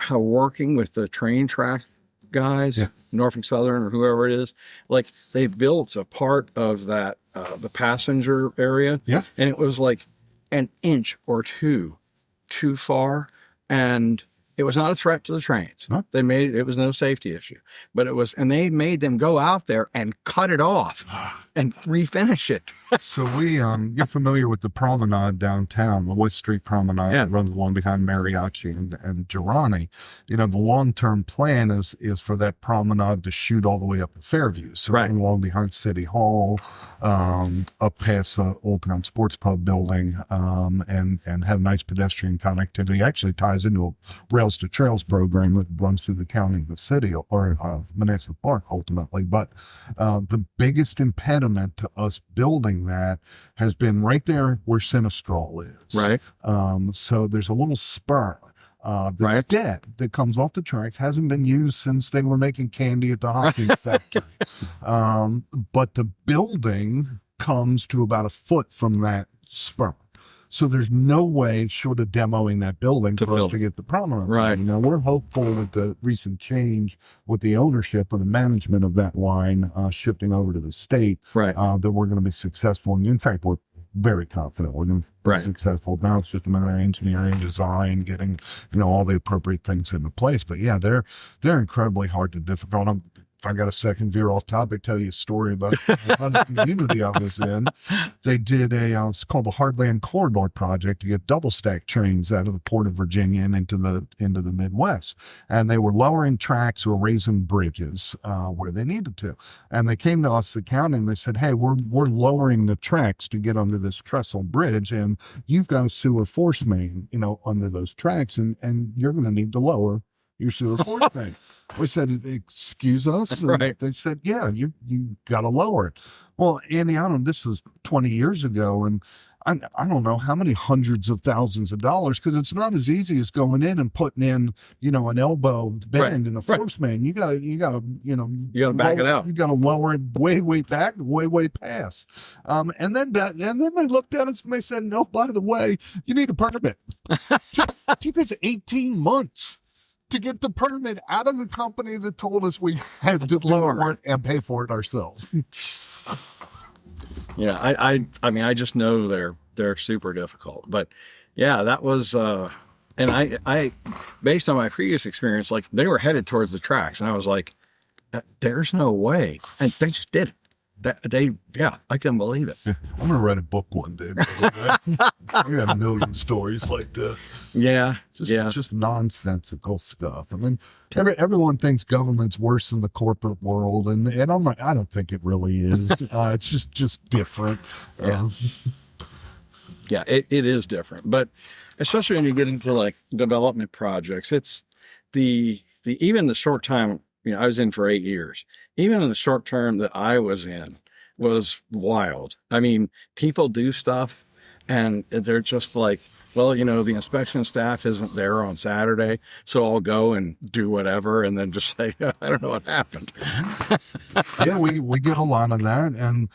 how working with the train track guys, Norfolk Southern or whoever it is, like they built a part of that, the passenger area. Yeah. And it was like an inch or two too far. And it was not a threat to the trains. Huh? It was no safety issue, but and they made them go out there and cut it off and refinish it. So you're familiar with the promenade downtown, the West Street Promenade that runs along behind Mariachi and Girani. The long-term plan is for that promenade to shoot all the way up to Fairview. So right along behind City Hall, up past the Old Town Sports Pub building, and have nice pedestrian connectivity. It actually ties into a Rails to Trails program that runs through the county and the city, or Manassas Park ultimately. But the biggest impediment to us building that has been right there where Sinistral is. Right. So there's a little spur that's dead that comes off the tracks, hasn't been used since they were making candy at the Hopkins factory. But the building comes to about a foot from that spur. So there's no way short of demoing that building for us to get the promenade. Right. We're hopeful with the recent change with the ownership or the management of that line shifting over to the state, that we're going to be successful. And in fact, we're very confident we're going to be successful. Now it's just a matter of engineering, design, getting, all the appropriate things into place. But yeah, they're incredibly hard to difficult. If I got a second veer off topic, tell you a story about another community I was in. They did it's called the Heartland Corridor Project to get double stack trains out of the Port of Virginia and into the Midwest. And they were lowering tracks or raising bridges where they needed to. And they came to us, the county, and they said, "Hey, we're lowering the tracks to get under this trestle bridge, and you've got a sewer force main, under those tracks, and you're going to need to lower your sewer force main." We said, "Excuse us?" And they said, "Yeah, you got to lower it." Well, Andy, this was 20 years ago, and I don't know how many hundreds of thousands of dollars, because it's not as easy as going in and putting in, an elbow bend in a force main. You gotta back it out. You gotta lower it way back, way past. And then they looked at us and they said, "No, by the way, you need a permit." It took us 18 months to get the permit out of the company that told us we had to lower it and pay for it ourselves. Yeah, I just know they're super difficult. But yeah, that was and I based on my previous experience, like they were headed towards the tracks, and I was like, There's no way. And they just did it. Yeah, I couldn't believe it. I'm gonna write a book one day. I got a million stories like that. Yeah, Just nonsensical stuff. I mean, everyone thinks government's worse than the corporate world, and I'm like, I don't think it really is. It's just different. Yeah, it is different. But especially when you get into like development projects, it's even the short time, I was in for 8 years. Even in the short term that I was in was wild. I mean, people do stuff and they're just like, well, the inspection staff isn't there on Saturday, so I'll go and do whatever and then just say, I don't know what happened. Yeah, we get a lot of that. And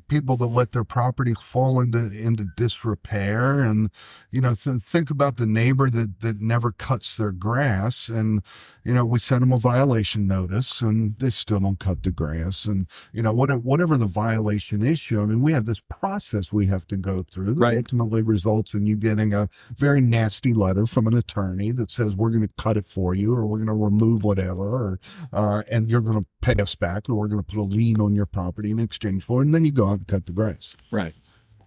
people that let their property fall into disrepair, and think about the neighbor that never cuts their grass, and we send them a violation notice, and they still don't cut the grass, and whatever the violation issue. I mean, we have this process we have to go through that ultimately results in you getting a very nasty letter from an attorney that says we're going to cut it for you, or we're going to remove whatever, and you're going to pay us back, or we're going to put a lien on your property in exchange for it. And then you go out and cut the grass. Right.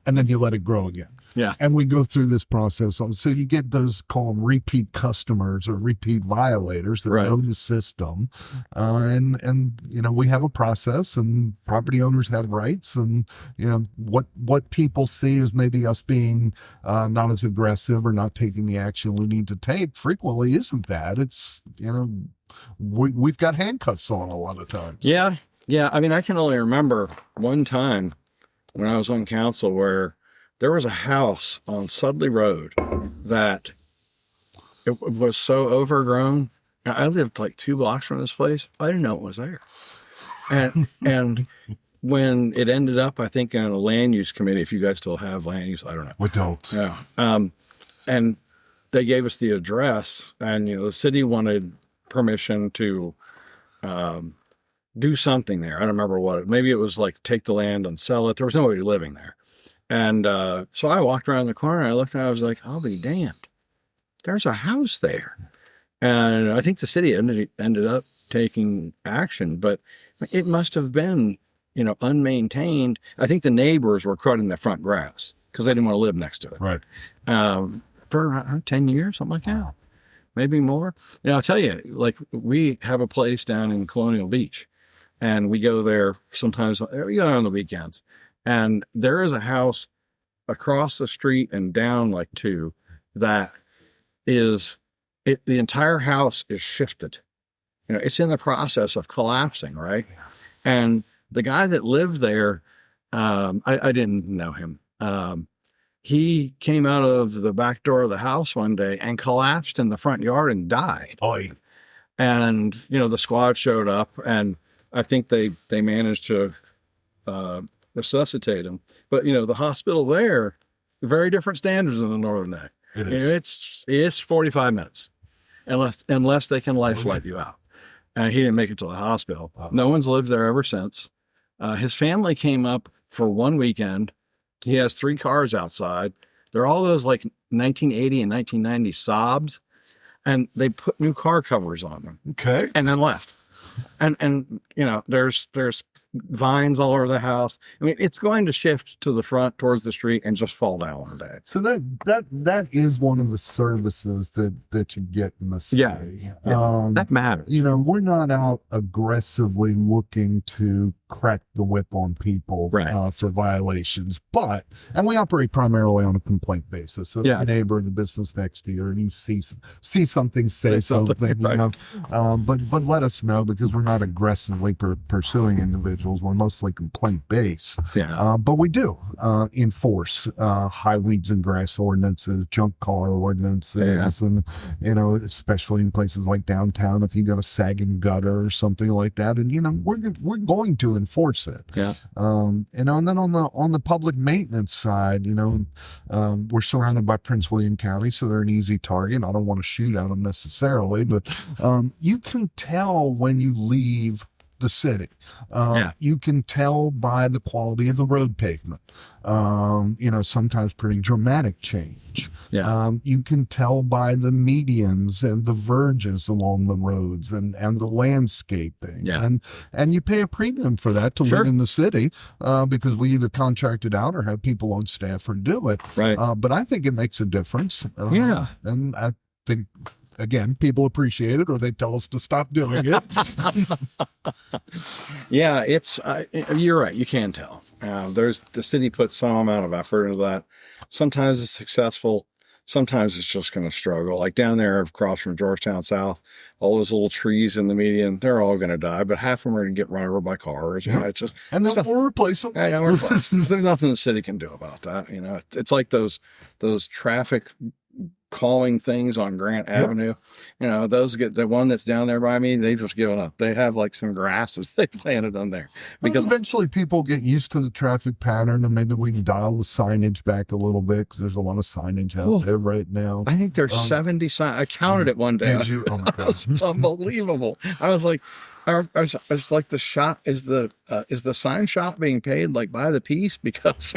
And then you let it grow again. Yeah. And we go through this process. So you get those, call them repeat customers or repeat violators that know the system. And we have a process, and property owners have rights. And, what people see as maybe us being not as aggressive or not taking the action we need to take frequently isn't that. It's, we've got handcuffs on a lot of times. Yeah. Yeah. I mean, I can only remember one time when I was on council where there was a house on Sudley Road that it was so overgrown. I lived like 2 blocks from this place. I didn't know it was there. And when it ended up, I think, in a land use committee, if you guys still have land use, I don't know. We don't. Yeah. And they gave us the address, and, the city wanted permission to do something there. I don't remember what. Maybe it was like take the land and sell it. There was nobody living there. And so I walked around the corner and I looked and I was like, I'll be damned. There's a house there. And I think the city ended up taking action, but it must have been, unmaintained. I think the neighbors were cutting the front grass because they didn't want to live next to it. Right. For 10 years, something like that. Maybe more. I'll tell you, like, we have a place down in Colonial Beach, and we go there sometimes. We go there on the weekends, and there is a house across the street and down like 2 that is, the entire house is shifted. It's in the process of collapsing, right? And the guy that lived there, I didn't know him. He came out of the back door of the house one day and collapsed in the front yard and died. Oy. And, the squad showed up, and I think they managed to resuscitate him. But, the hospital there, very different standards in the Northern Neck. It is. It's 45 minutes unless they can life flight you out. And he didn't make it to the hospital. No one's lived there ever since. His family came up for one weekend. He has 3 cars outside. They're all those like 1980 and 1990 Saabs, and they put new car covers on them. Okay. And then left. And there's vines all over the house. I mean, it's going to shift to the front towards the street and just fall down one day. So that is one of the services that you get in the city. Yeah. That matters. We're not out aggressively looking to crack the whip on people for violations, and we operate primarily on a complaint basis. So if your neighbor in the business next to you, and you see something, say something, but let us know, because we're not aggressively pursuing individuals. We're mostly complaint based. Yeah. But we do enforce high weeds and grass ordinances, junk car ordinances, and especially in places like downtown, if you got a sagging gutter or something like that, and we're going to enforce it. Yeah. And then on the public maintenance side, we're surrounded by Prince William County, so they're an easy target. I don't want to shoot at them necessarily, but you can tell when you leave the city. Yeah. You can tell by the quality of the road pavement. Sometimes pretty dramatic change. Yeah. You can tell by the medians and the verges along the roads and the landscaping. Yeah. And you pay a premium for that to Sure. live in the city because we either contract it out or have people on staff or do it. Right. But I think it makes a difference. Yeah. And I think, again, people appreciate it or they tell us to stop doing it. Yeah, you're right. You can tell. The city puts some amount of effort into that. Sometimes it's successful. Sometimes it's just going to struggle. Like down there across from Georgetown South, all those little trees in the median, they're all going to die, but half of them are going to get run over by cars. Yeah. It's just, And then we'll replace them. yeah, we're close. There's nothing the city can do about that. It's like those traffic calling things on Grant Avenue. Those get the one that's down there by me. They've just given up. They have like some grasses they planted on there Because eventually people get used to the traffic pattern, and maybe we can dial the signage back a little bit because there's a lot of signage out there right now. I think there's 70 signs. I counted it one day. Did you? Oh my God. It's unbelievable. I was like, it's like the shop is the sign shop being paid like by the piece because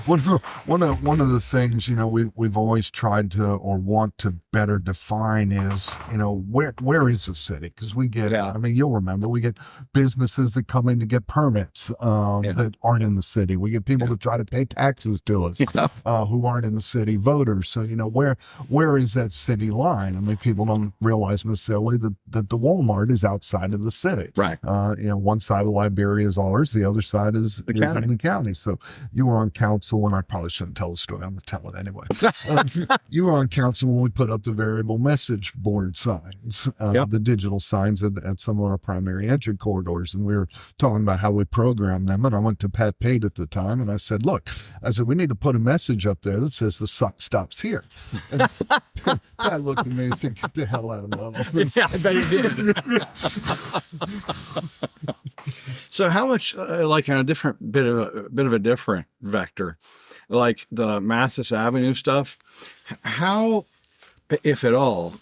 one of the things we've always tried to or want to better define is where is the city, because we get I mean, you'll remember we get businesses that come in to get permits that aren't in the city. We get people that try to pay taxes to us who aren't in the city, voters. So where is that city line? I mean, people don't realize necessarily that the Walmart is outside of the city. Right. One side of Liberia is ours, the other side is in the county. So you were on council, and I probably shouldn't tell the story. I'm going to tell it anyway. You were on council when we put up the variable message board signs, the digital signs at some of our primary entry corridors. And we were talking about how we program them. And I went to Pat Pate at the time, and I said, we need to put a message up there that says the suck stops here. And Pat looked at me and said, get the hell out of my office. Yeah, I bet he did. So how much, like on a different bit of a different vector, like the Manassas Avenue stuff, how, if at all,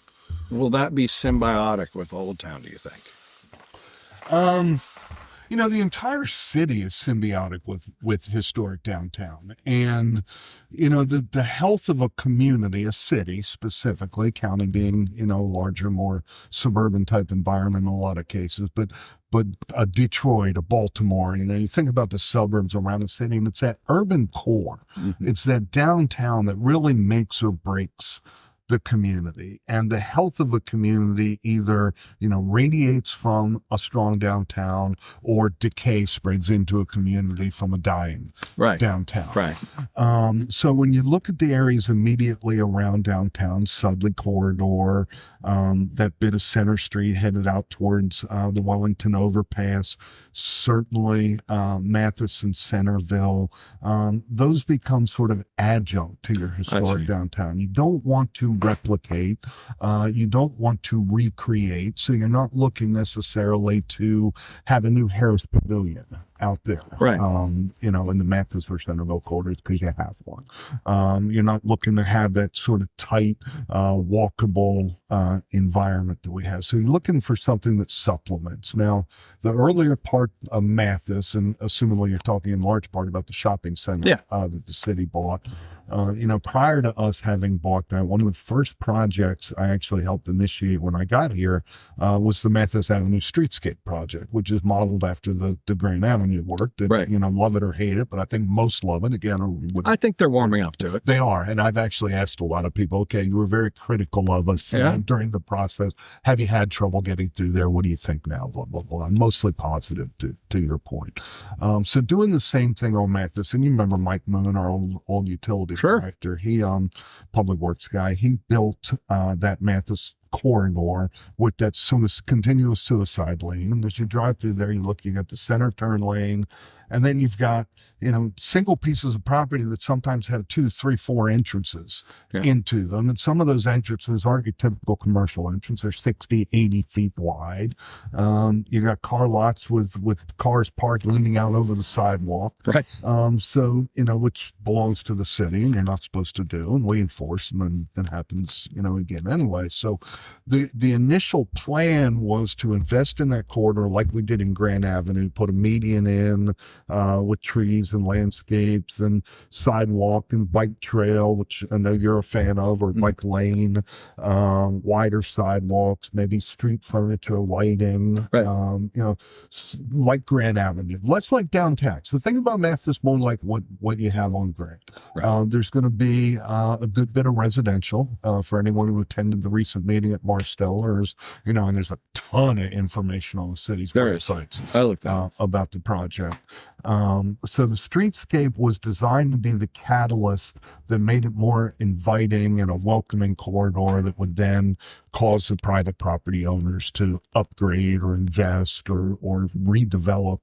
will that be symbiotic with Old Town, do you think? The entire city is symbiotic with historic downtown. And, the health of a community, a city specifically, county being, a larger, more suburban type environment in a lot of cases, but a Detroit, a Baltimore, you think about the suburbs around the city, and it's that urban core. Mm-hmm. It's that downtown that really makes or breaks the community, and the health of a community either radiates from a strong downtown or decay spreads into a community from a dying downtown. Right. So when you look at the areas immediately around downtown, Sudley Corridor, that bit of Center Street headed out towards the Wellington Overpass, certainly Mathis and Centerville, those become sort of adjunct to your historic downtown. You don't want to replicate, you don't want to recreate, so you're not looking necessarily to have a new Harris Pavilion out there, right? In the Mathis or Centerville corridors, because you have one. You're not looking to have that sort of tight, walkable environment that we have. So you're looking for something that supplements. Now, the earlier part of Mathis, and assumingly you're talking in large part about the shopping center that the city bought, prior to us having bought that, one of the first projects I actually helped initiate when I got here was the Mathis Avenue Streetscape project, which is modeled after the Grand Avenue work that, love it or hate it, but I think most love it. Again, I think they're warming up to it. They are. And I've actually asked a lot of people, okay, you were very critical of us during the process. Have you had trouble getting through there? What do you think now? Blah, blah, blah. I'm mostly positive to your point. So doing the same thing on Mathis, and you remember Mike Moon, our old utility director, he, public works guy, he built that Mathis corridor with that continuous suicide lane. And as you drive through there, you got the center turn lane, And then you've got, single pieces of property that sometimes have 2, 3, 4 entrances into them. And some of those entrances aren't your typical commercial entrance. They're 60, 80 feet wide. You got car lots with cars parked leaning out over the sidewalk. Right. So, which belongs to the city and you're not supposed to do, and we enforce, and then it happens, again anyway. So the initial plan was to invest in that corridor like we did in Grand Avenue, put a median in with trees and landscapes and sidewalk and bike trail, which I know you're a fan of, or bike lane, wider sidewalks, maybe street furniture, lighting, right. like Grand Avenue. Less like downtown. So the thing about Math is more like what you have on Grand. Right. There's going to be a good bit of residential for anyone who attended the recent meeting at Marstell. And there's a ton of information on the city's websites I looked at about the project. So the streetscape was designed to be the catalyst that made it more inviting and a welcoming corridor that would then cause the private property owners to upgrade or invest or redevelop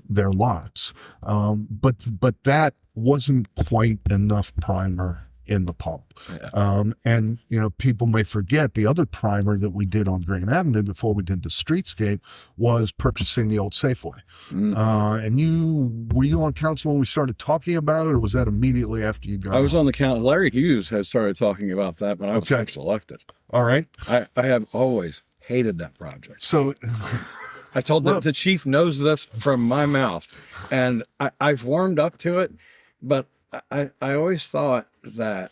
their lots. But that wasn't quite enough primer in the pump. And people may forget the other primer that we did on Grand Avenue before we did the streetscape was purchasing the old Safeway. And were you on council when we started talking about it, or was that immediately after you got I was on the council. Larry Hughes had started talking about that when I was first elected. All right. I have always hated that project. So I told the chief knows this from my mouth, and I've warmed up to it, but I always thought that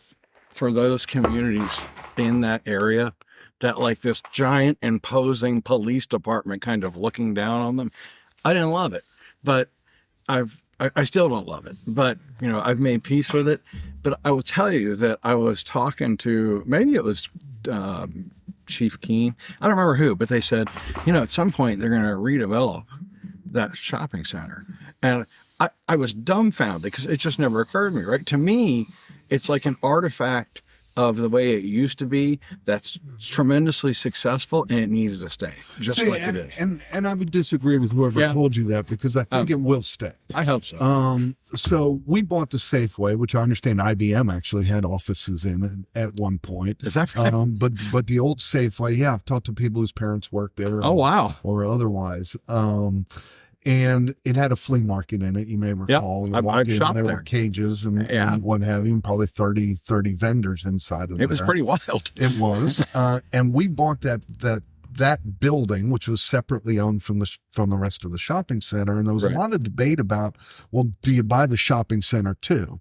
for those communities in that area, that like this giant imposing police department kind of looking down on them, I didn't love it. But I still don't love it. But I've made peace with it. But I will tell you that I was talking to, maybe it was Chief Keene, I don't remember who, but they said, at some point they're going to redevelop that shopping center. And I was dumbfounded because it just never occurred to me, right? To me, it's like an artifact of the way it used to be that's tremendously successful, and it needs to stay just like it is. And I would disagree with whoever told you that, because I think it will stay. I hope so. So we bought the Safeway, which I understand IBM actually had offices in at one point. Is that right? But the old Safeway, I've talked to people whose parents worked there. Oh, wow. Or otherwise. And it had a flea market in it, you may recall. Yep. I've shopped there. There were cages and what have you, and probably 30 vendors inside of it. It was pretty wild. It was. And we bought that building, which was separately owned from the rest of the shopping center. And there was a lot of debate about, well, do you buy the shopping center too?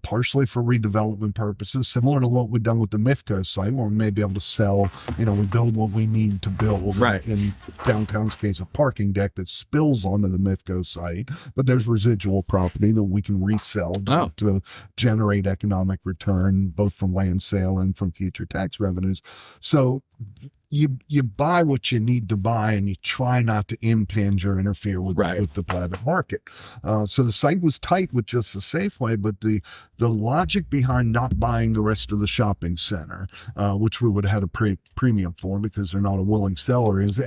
Partially for redevelopment purposes, similar to what we've done with the MIFCO site, where we may be able to sell, we build what we need to build. Right. In downtown's case, a parking deck that spills onto the MIFCO site, but there's residual property that we can resell to generate economic return, both from land sale and from future tax revenues. So you buy what you need to buy, and you try not to impinge or interfere with the private market. So the site was tight with just the Safeway, but the logic behind not buying the rest of the shopping center, which we would have had a premium for because they're not a willing seller, is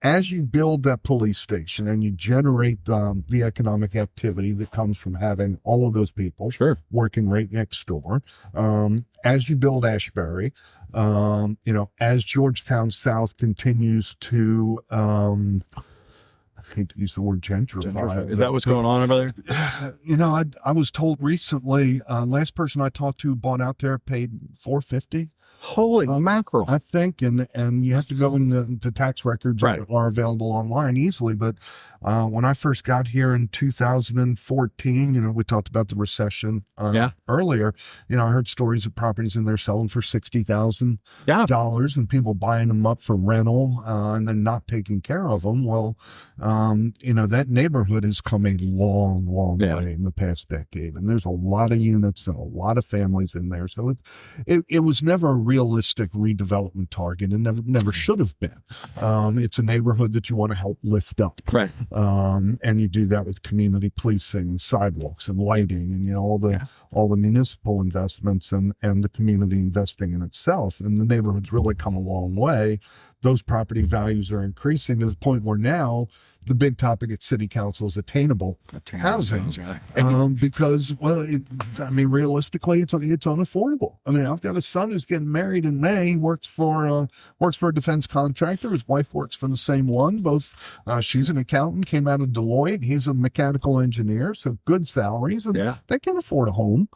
as you build that police station and you generate the economic activity that comes from having all of those people working right next door, as you build Ashbury, as Georgetown South continues to, I hate to use the word gentrify. Is that what's going on over there? I was told recently, last person I talked to bought out there paid $450. Holy mackerel. I think, and you have to go into tax records that are available online easily. But when I first got here in 2014, we talked about the recession earlier. I heard stories of properties in there selling for $60,000 and people buying them up for rental and then not taking care of them. Well, that neighborhood has come a long, long way in the past decade. And there's a lot of units and a lot of families in there. So it was never a realistic redevelopment target, and never should have been. It's a neighborhood that you want to help lift up. Right. And you do that with community policing and sidewalks and lighting and, all the municipal investments and the community investing in itself. And the neighborhood's really come a long way. Those property values are increasing to the point where now the big topic at City Council is attainable housing. Because, well, realistically, it's unaffordable. I mean, I've got a son who's getting married in May. He works for a defense contractor. His wife works for the same one. Both, she's an accountant, came out of Deloitte. He's a mechanical engineer, so good salaries. And they can afford a home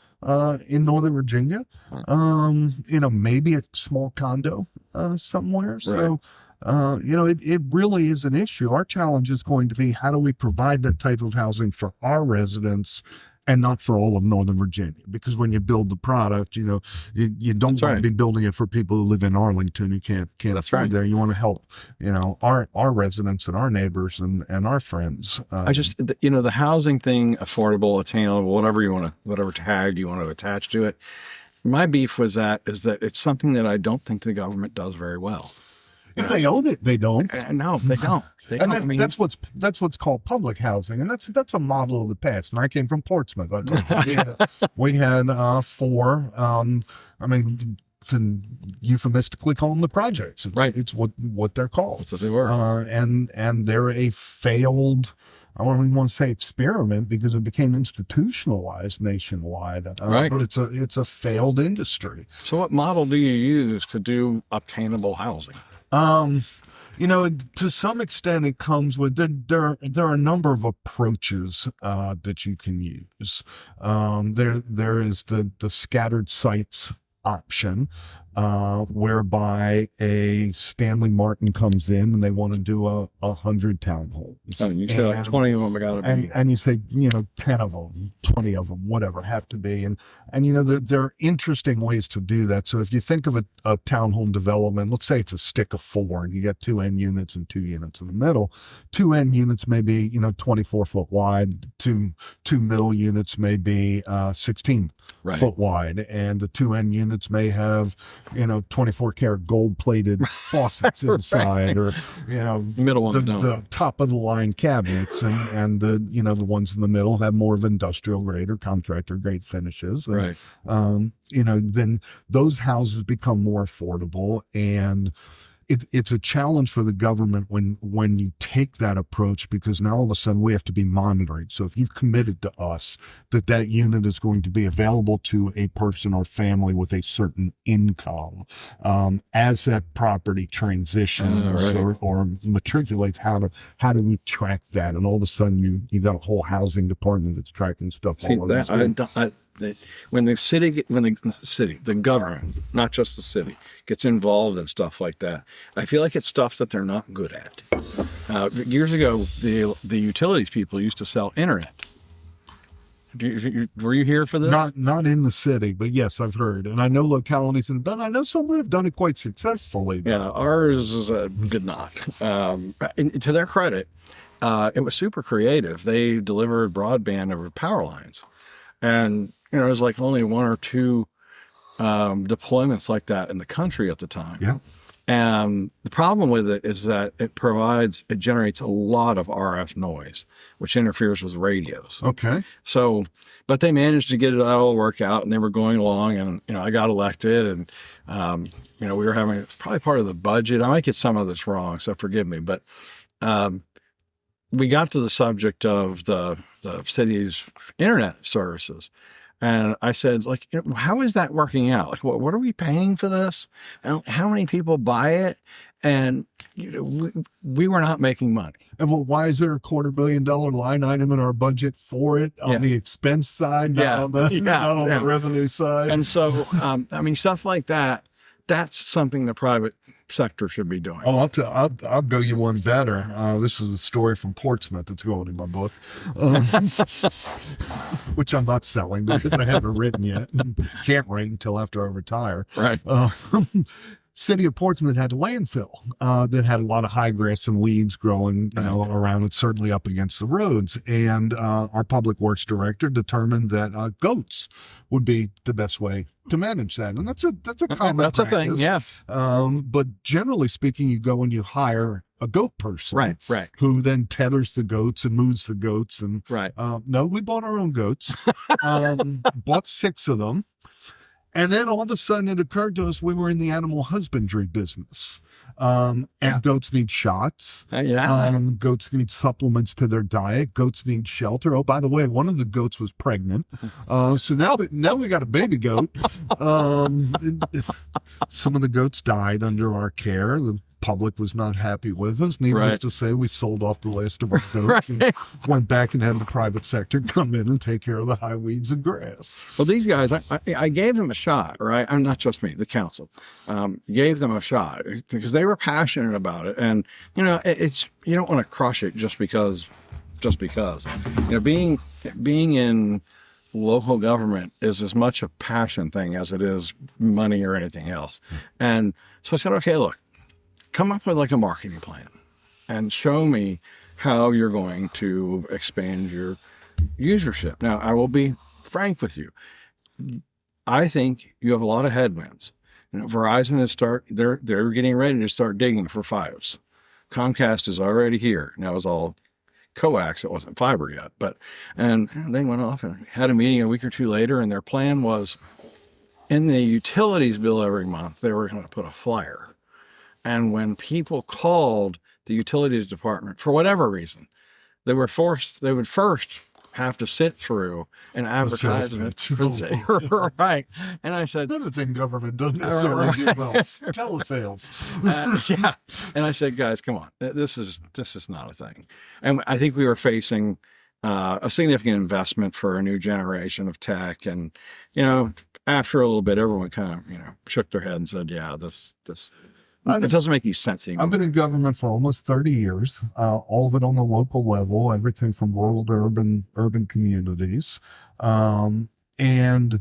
in Northern Virginia. Maybe a small condo somewhere. So, it really is an issue. Our challenge is going to be, how do we provide that type of housing for our residents and not for all of Northern Virginia? Because when you build the product, you don't want to be building it for people who live in Arlington who can't afford there. You want to help, our residents and our neighbors and our friends. The housing thing, affordable, attainable, whatever tag you want to attach to it. My beef is that it's something that I don't think the government does very well. If they own it, they don't. No, they don't. That's what's called public housing, and that's a model of the past. And I came from Portsmouth. We had 4. To euphemistically call them the projects. It's what they're called. That's what they were. And they're a failed, I don't even want to say experiment, because it became institutionalized nationwide. But it's a failed industry. So what model do you use to do obtainable housing? To some extent, it comes with there are a number of approaches that you can use. There is the scattered sites option, whereby a Stanley Martin comes in and they want to do 100 townhomes. Oh, you say like 20 of them are got to be. And you say, 10 of them, 20 of them, whatever, have to be. And there are interesting ways to do that. So if you think of a townhome development, let's say it's a stick of 4 and you got 2 end units and 2 units in the middle. 2 end units may be, 24 foot wide. Two middle units may be 16 foot wide. And the 2 end units may have 24 karat gold plated faucets inside, or middle ones the top of the line cabinets, and the ones in the middle have more of industrial grade or contractor grade finishes. And, then those houses become more affordable, and it's a challenge for the government when you take that approach, because now all of a sudden we have to be monitoring. So if you've committed to us that unit is going to be available to a person or family with a certain income, as that property transitions or matriculates, how do we track that? And all of a sudden you got a whole housing department that's tracking stuff. When the government, not just the city, gets involved in stuff like that, I feel like it's stuff that they're not good at. Years ago, the utilities people used to sell internet. Were you here for this? Not in the city, but yes, I've heard, and I know localities that have done. I know some that have done it quite successfully. Yeah, ours did not. And to their credit, it was super creative. They delivered broadband over power lines, and it was like only 1 or 2 deployments like that in the country at the time. Yeah. And the problem with it is that it generates a lot of RF noise, which interferes with radios. Okay. So, but they managed to get it all work out, and they were going along, and, I got elected, and, we were having, it's probably part of the budget. I might get some of this wrong, so forgive me, but, we got to the subject of the city's internet services. And I said, how is that working out? Like, what are we paying for this? And how many people buy it? And we were not making money. And why is there a $250,000 line item in our budget for it on the expense side, not on the revenue side? And so, stuff like that, that's something the private sector should be doing. Oh, I'll go you one better. This is a story from Portsmouth that's going in my book, which I'm not selling because I haven't written yet. Can't write until after I retire. Right. City of Portsmouth had a landfill that had a lot of high grass and weeds growing, around it, certainly up against the roads. And our public works director determined that goats would be the best way to manage that. And that's a common practice. A thing, yeah. But generally speaking, you go and you hire a goat person, right, who then tethers the goats and moves the goats. And right. No, we bought our own goats, bought 6 of them. And then all of a sudden it occurred to us we were in the animal husbandry business. And goats need shots. Goats need supplements to their diet. Goats need shelter. Oh, by the way, one of the goats was pregnant. So now we got a baby goat. Some of the goats died under our care. The public was not happy with us. Needless to say, we sold off the last of our goats and went back and had the private sector come in and take care of the high weeds and grass. Well, these guys, I gave them a shot, right? I'm not just me, the council gave them a shot because they were passionate about it. And, it's, you don't want to crush it just because, being in local government is as much a passion thing as it is money or anything else. And so I said, okay, look, come up with like a marketing plan and show me how you're going to expand your usership. Now, I will be frank with you. I think you have a lot of headwinds. Verizon is they're getting ready to start digging for Fios. Comcast is already here. Now it's all coax. It wasn't fiber yet, and they went off and had a meeting a week or two later, and their plan was in the utilities bill every month, they were going to put a flyer. And when people called the utilities department for whatever reason, they would first have to sit through an advertisement for the right. And I said, another thing government doesn't necessarily do well, telesales. And I said, guys, come on, this is not a thing. And I think we were facing a significant investment for a new generation of tech. And, after a little bit, everyone kind of, shook their head and said, yeah, this it doesn't make any sense anymore. I've been in government for almost 30 years, all of it on the local level, everything from rural to urban communities. And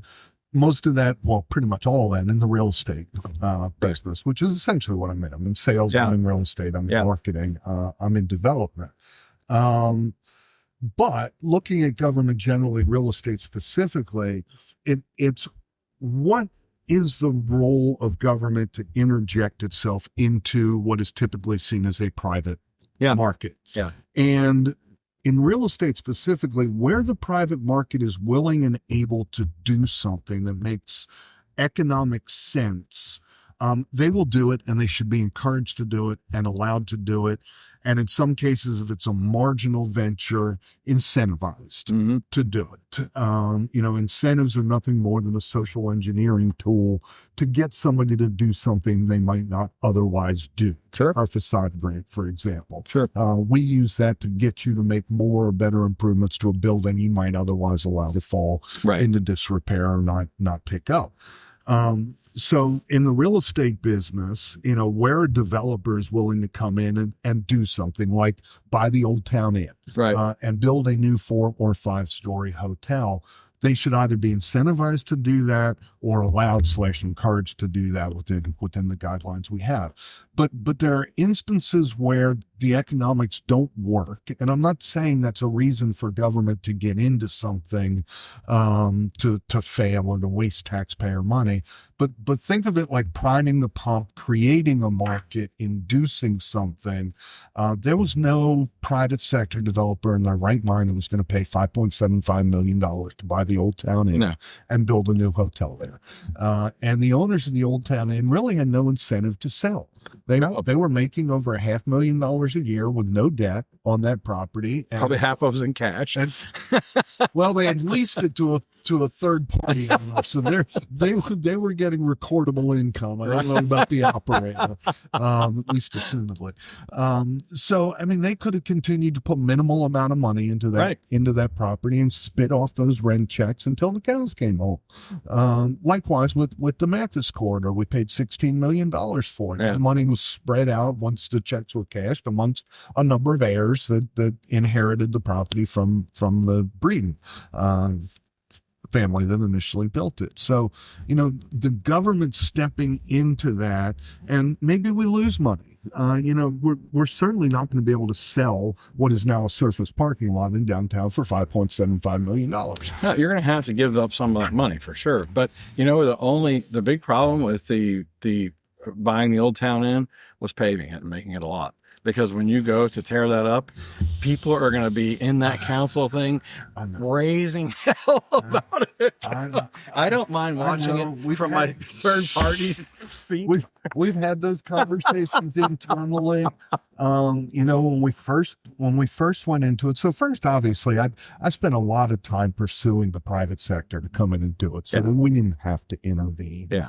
most of that, well, pretty much all of that in the real estate business, which is essentially what I'm in. I'm in sales, I'm in real estate, I'm in marketing, I'm in development. But looking at government generally, real estate specifically, it's what is the role of government to interject itself into what is typically seen as a private market. And in real estate specifically, where the private market is willing and able to do something that makes economic sense, they will do it, and they should be encouraged to do it and allowed to do it. And in some cases, if it's a marginal venture, incentivized to do it. Incentives are nothing more than a social engineering tool to get somebody to do something they might not otherwise do. Sure. Our facade grant, for example. Sure. We use that to get you to make more or better improvements to a building you might otherwise allow to fall into disrepair or not pick up. So in the real estate business, where a developer is willing to come in and do something like buy the Old Town Inn, and build a new 4 or 5 story hotel, they should either be incentivized to do that or allowed/encouraged to do that within the guidelines we have. But there are instances where the economics don't work. And I'm not saying that's a reason for government to get into something, to fail or to waste taxpayer money. But think of it like priming the pump, creating a market, inducing something. There was no private sector developer in their right mind that was going to pay $5.75 million to buy the Old Town Inn and build a new hotel there. And the owners of the Old Town Inn really had no incentive to sell. They were making over $500,000 a year with no debt on that property. And, probably half of it was in cash. And, well, they had leased it to a third party owner, so they were getting recordable income. I don't know about the operator, at least assumedly. So I mean, they could have continued to put minimal amount of money into that property and spit off those rent checks until the cows came home. Likewise with the Mathis corridor, we paid $16 million for it. That money was spread out once the checks were cashed amongst a number of heirs that inherited the property from the Breeden family that initially built it. So, the government stepping into that, and maybe we lose money. We're certainly not going to be able to sell what is now a surface parking lot in downtown for $5.75 million. No, you're going to have to give up some of that money for sure. But the big problem with the buying the Old Town Inn was paving it and making it a lot. because when you go to tear that up, people are going to be in that council thing raising hell about it. I don't mind watching it from my third party seat. We've had those conversations internally. When we first went into it. So first, obviously, I spent a lot of time pursuing the private sector to come in and do it, so that we didn't have to intervene. Yeah.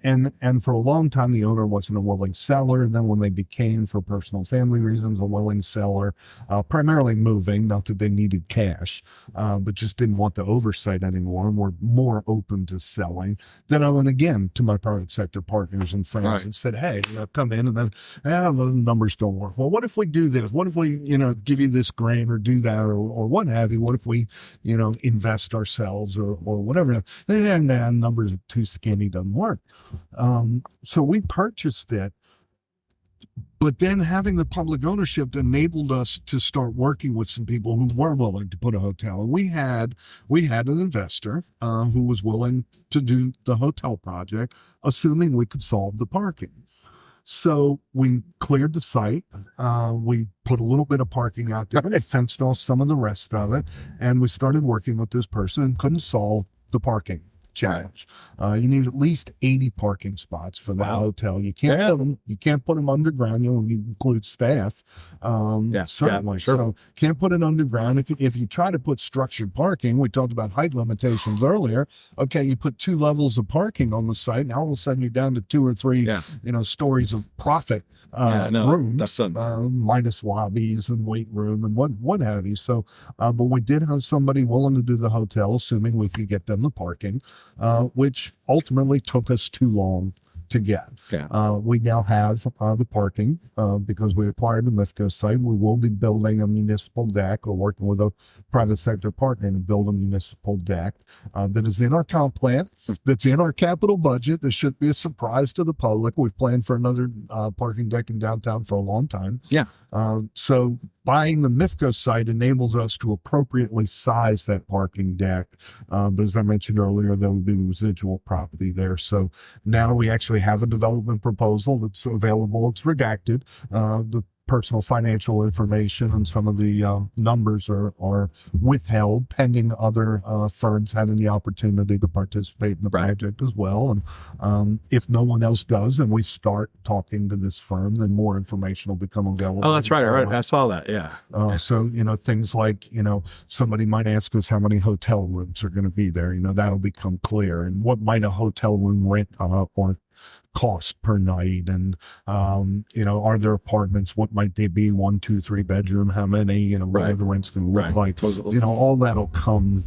And for a long time, the owner wasn't a willing seller. And then when they became, for personal family reasons, a willing seller, primarily moving, not that they needed cash, but just didn't want the oversight anymore, and were more open to selling. Then I went again to my private sector partners and friends and said, hey, come in, and then the numbers don't work. Well, what if we do this? What if we, give you this grant or do that or what have you? What if we, invest ourselves or whatever? And numbers are too skinny, doesn't work. So we purchased it. But then having the public ownership enabled us to start working with some people who were willing to put a hotel. And we had an investor who was willing to do the hotel project, assuming we could solve the parking. So we cleared the site. We put a little bit of parking out there. They fenced off some of the rest of it. And we started working with this person and couldn't solve the parking challenge. You need at least 80 parking spots for the hotel. You can't put them underground. You need to include staff. Certainly. Sure. So can't put it underground. If you try to put structured parking, we talked about height limitations earlier. Okay, you put 2 levels of parking on the site. Now all of a sudden you're down to 2 or 3, stories of profit rooms, minus lobbies and weight room and what have you. So, but we did have somebody willing to do the hotel, assuming we could get them the parking. Which ultimately took us too long to get. We now have the parking because we acquired the Lithgow site. We will be building a municipal deck or working with a private sector partner to build a municipal deck that is in our comp plan, that's in our capital budget. This should be a surprise to the public. We've planned for another parking deck in downtown for a long time. So buying the Mifco site enables us to appropriately size that parking deck. But as I mentioned earlier, there will be residual property there. So now we actually have a development proposal that's available. It's redacted. The personal financial information and some of the numbers are withheld pending other firms having the opportunity to participate in the project as well. And if no one else does and we start talking to this firm, then more information will become available. Oh, that's right. I saw that. So, things like, somebody might ask us how many hotel rooms are going to be there. That'll become clear. And what might a hotel room rent or cost per night, and are there apartments, what might they be, 1, 2, 3 bedroom, how many, what are the rents going to look like, all that'll come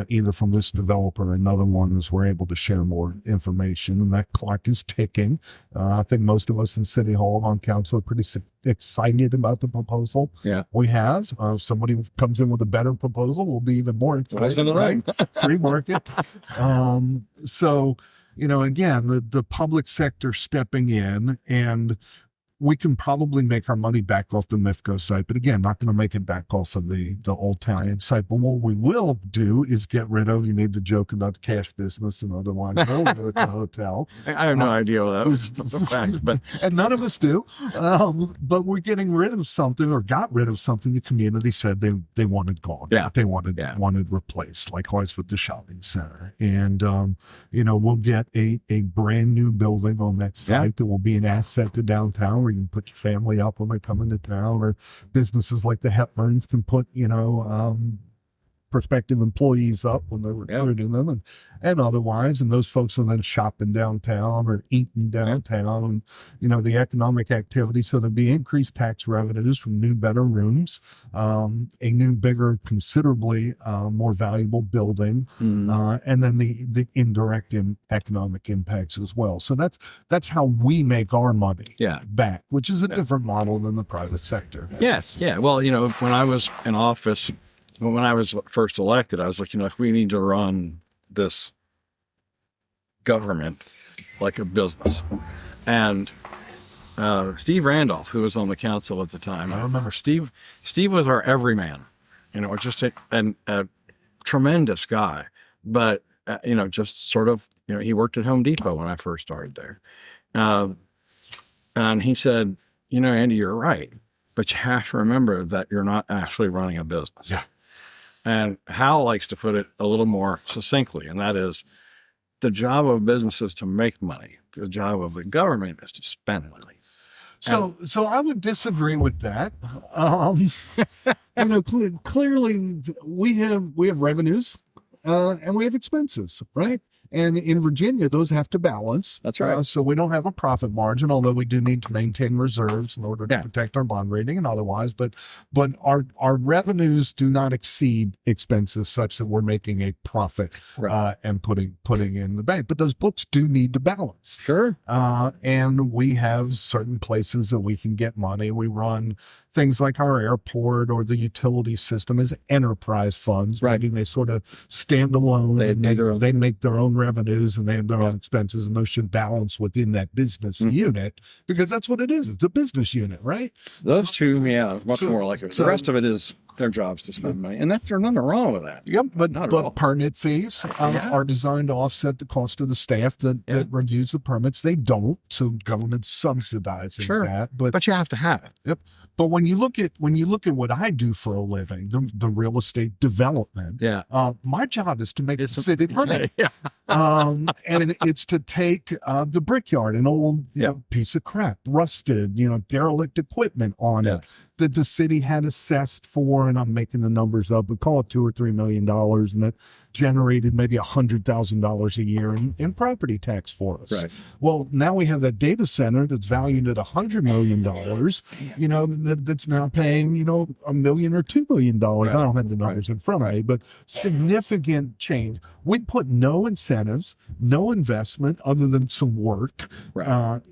either from this developer or another one as we're able to share more information, and that clock is ticking. I think most of us in City Hall on council are pretty excited about the proposal we have. If somebody comes in with a better proposal, we'll be even more excited. Right? Free market. So again, the public sector stepping in, and we can probably make our money back off the Mifco site, but again, not going to make it back off of the Old Town site. But what we will do is get rid of, you made the joke about the cash business and otherwise earlier at the hotel. I have no idea what that was a fact, but and none of us do. But we're getting rid of something, or got rid of something the community said they wanted gone. They wanted replaced, likewise with the shopping center. And we'll get a brand new building on that site that will be an asset to downtown, where you can put your family up when they come into town, or businesses like the Hepburns can put, prospective employees up when they're recruiting them and otherwise. And those folks will then shop in downtown or eat in downtown and, the economic activity. So there'll be increased tax revenues from new, better rooms, a new, bigger, considerably more valuable building, and then the indirect economic impacts as well. So that's how we make our money back, which is a different model than the private sector. Yes. Yeah. Well, when I was in office, when I was first elected, I was like, we need to run this government like a business. And Steve Randolph, who was on the council at the time, I remember Steve was our everyman, just a tremendous guy. But, just sort of, he worked at Home Depot when I first started there. And he said, Andy, you're right. But you have to remember that you're not actually running a business. Yeah. And Hal likes to put it a little more succinctly, and that is the job of business is to make money. The job of the government is to spend money. So I would disagree with that. Clearly we have revenues and we have expenses, right? And in Virginia, those have to balance. That's right. So we don't have a profit margin, although we do need to maintain reserves in order to protect our bond rating and otherwise. But our revenues do not exceed expenses such that we're making a profit and putting in the bank. But those books do need to balance. Sure. And we have certain places that we can get money. We run things like our airport or the utility system as enterprise funds, right? Meaning they sort of stand alone. They make their own revenues and they have their own expenses, and those should balance within that business unit, because that's what it is. It's a business unit, right? Those two, much more like it. The rest of it is their jobs to spend money, and there's nothing wrong with that. Yep, but permit fees are designed to offset the cost of the staff that reviews the permits. They don't, so government subsidizing that. But you have to have it. Yep. But when you look at what I do for a living, the real estate development, my job is to make the city money. And it's to take the brickyard, an old piece of crap, rusted, derelict equipment on it that the city had assessed for, and I'm making the numbers up, we call it $2 or $3 million, and it generated maybe $100,000 a year in property tax for us. Right. Well, now we have that data center that's valued at $100 million, that's now paying, $1 million or $2 million. I don't have the numbers in front of me, but significant change. We put no incentives, no investment other than some work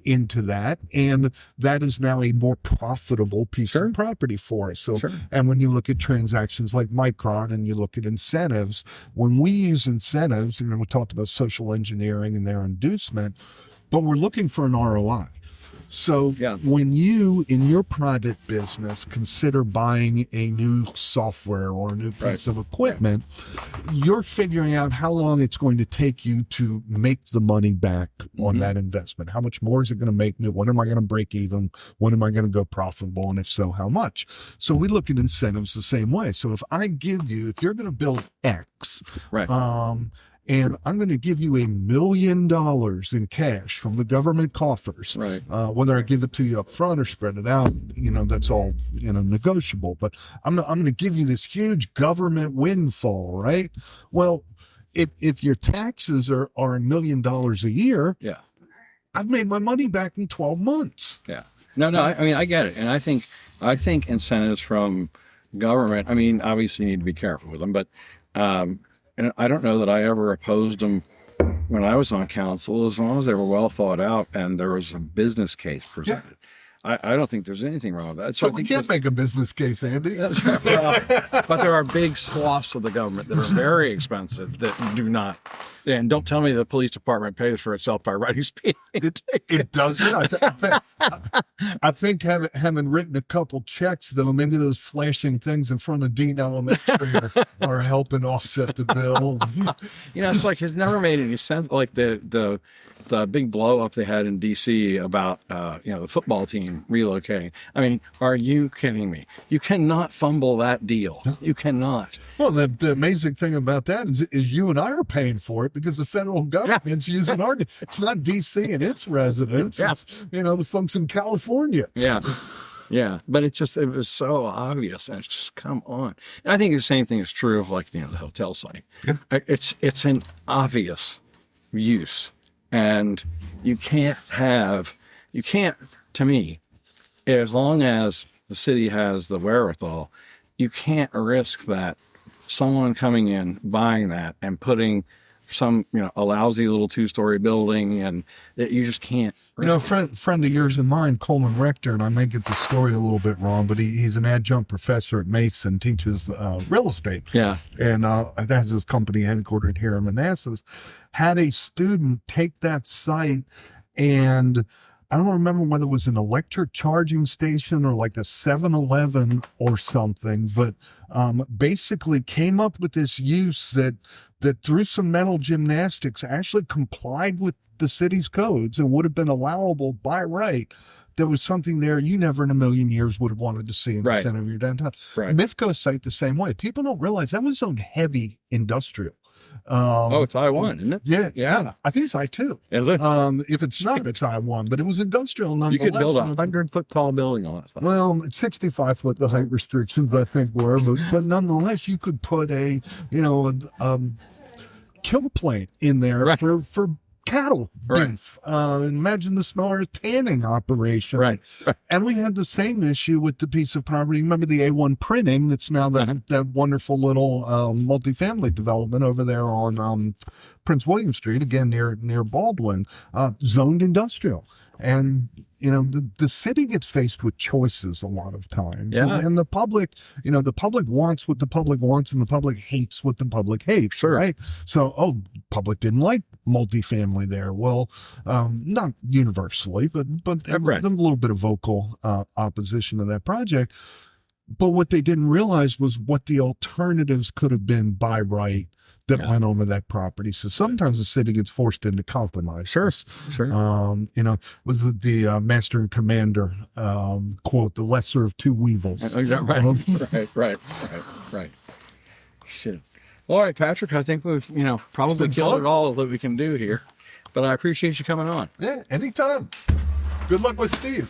into that. And that is now a more profitable piece of property for us. So, and when you look at transactions like Micron and you look at incentives, when we use incentives, we talked about social engineering and their inducement, but we're looking for an ROI. So when you, in your private business, consider buying a new software or a new piece of equipment, you're figuring out how long it's going to take you to make the money back on that investment. How much more is it going to make me? When am I going to break even? When am I going to go profitable? And if so, how much? So we look at incentives the same way. So if you're going to build X, and I'm going to give you $1 million in cash from the government coffers. Right. Whether I give it to you up front or spread it out, that's all, negotiable. But I'm going to give you this huge government windfall, right? Well, if your taxes are $1 million a year, I've made my money back in 12 months. Yeah. No, I get it. And I think incentives from government, obviously you need to be careful with them, but, and I don't know that I ever opposed them when I was on council, as long as they were well thought out and there was a business case presented. I don't think there's anything wrong with that. So we can't make a business case, Andy. But there are big swaths of the government that are very expensive that do not. And don't tell me the police department pays for itself by writing speeding tickets. It doesn't. I think having written a couple checks, though, maybe those flashing things in front of Dean Elementary are helping offset the bill. It's like it's never made any sense. Like the big blow up they had in D.C. about the football team relocating. Are you kidding me? You cannot fumble that deal. You cannot. Well, the amazing thing about that is you and I are paying for it because the federal government's using our. It's not D.C. and its residents. It's the folks in California. Yeah, but it was so obvious, and it's just, come on. And I think the same thing is true of the hotel site. It's an obvious use. And you can't, to me, as long as the city has the wherewithal, you can't risk that someone coming in, buying that and putting some, a lousy little 2-story building, and you just can't. A friend of yours and mine, Coleman Rector, and I may get the story a little bit wrong, but he's an adjunct professor at Mason, teaches real estate. Yeah. And that's his company headquartered here in Manassas, had a student take that site and I don't remember whether it was an electric charging station or like a 7-Eleven or something, but basically came up with this use that through some mental gymnastics actually complied with the city's codes and would have been allowable by right. There was something there you never in a million years would have wanted to see in the center of your downtown. Right. Mifco site the same way. People don't realize that was zoned heavy industrial. It's I-1, isn't it? Yeah. I think it's I-2. Is it? If it's not, it's I-1, but it was industrial You nonetheless. could build a 100-foot tall building on it. Well, 65 foot, the height restrictions, I think, were, but nonetheless, you could put a kill plate in there for cattle beef. Imagine the smaller tanning operation. Right. And we had the same issue with the piece of property. Remember the A1 printing that's now that wonderful little multifamily development over there on Prince William Street, again near Baldwin, zoned industrial. And the city gets faced with choices a lot of times. Yeah. And the public, the public wants what the public wants and the public hates what the public hates. Sure. Right. So, public didn't like multifamily there. Well, not universally, but a little bit of vocal opposition to that project. But what they didn't realize was what the alternatives could have been by right that went over that property. So sometimes the city gets forced into compromise. Sure. Was the Master and Commander quote, the lesser of two evils. Right. Shit. All right, Patrick, I think we've, probably killed it all that we can do here. But I appreciate you coming on. Yeah, anytime. Good luck with Steve.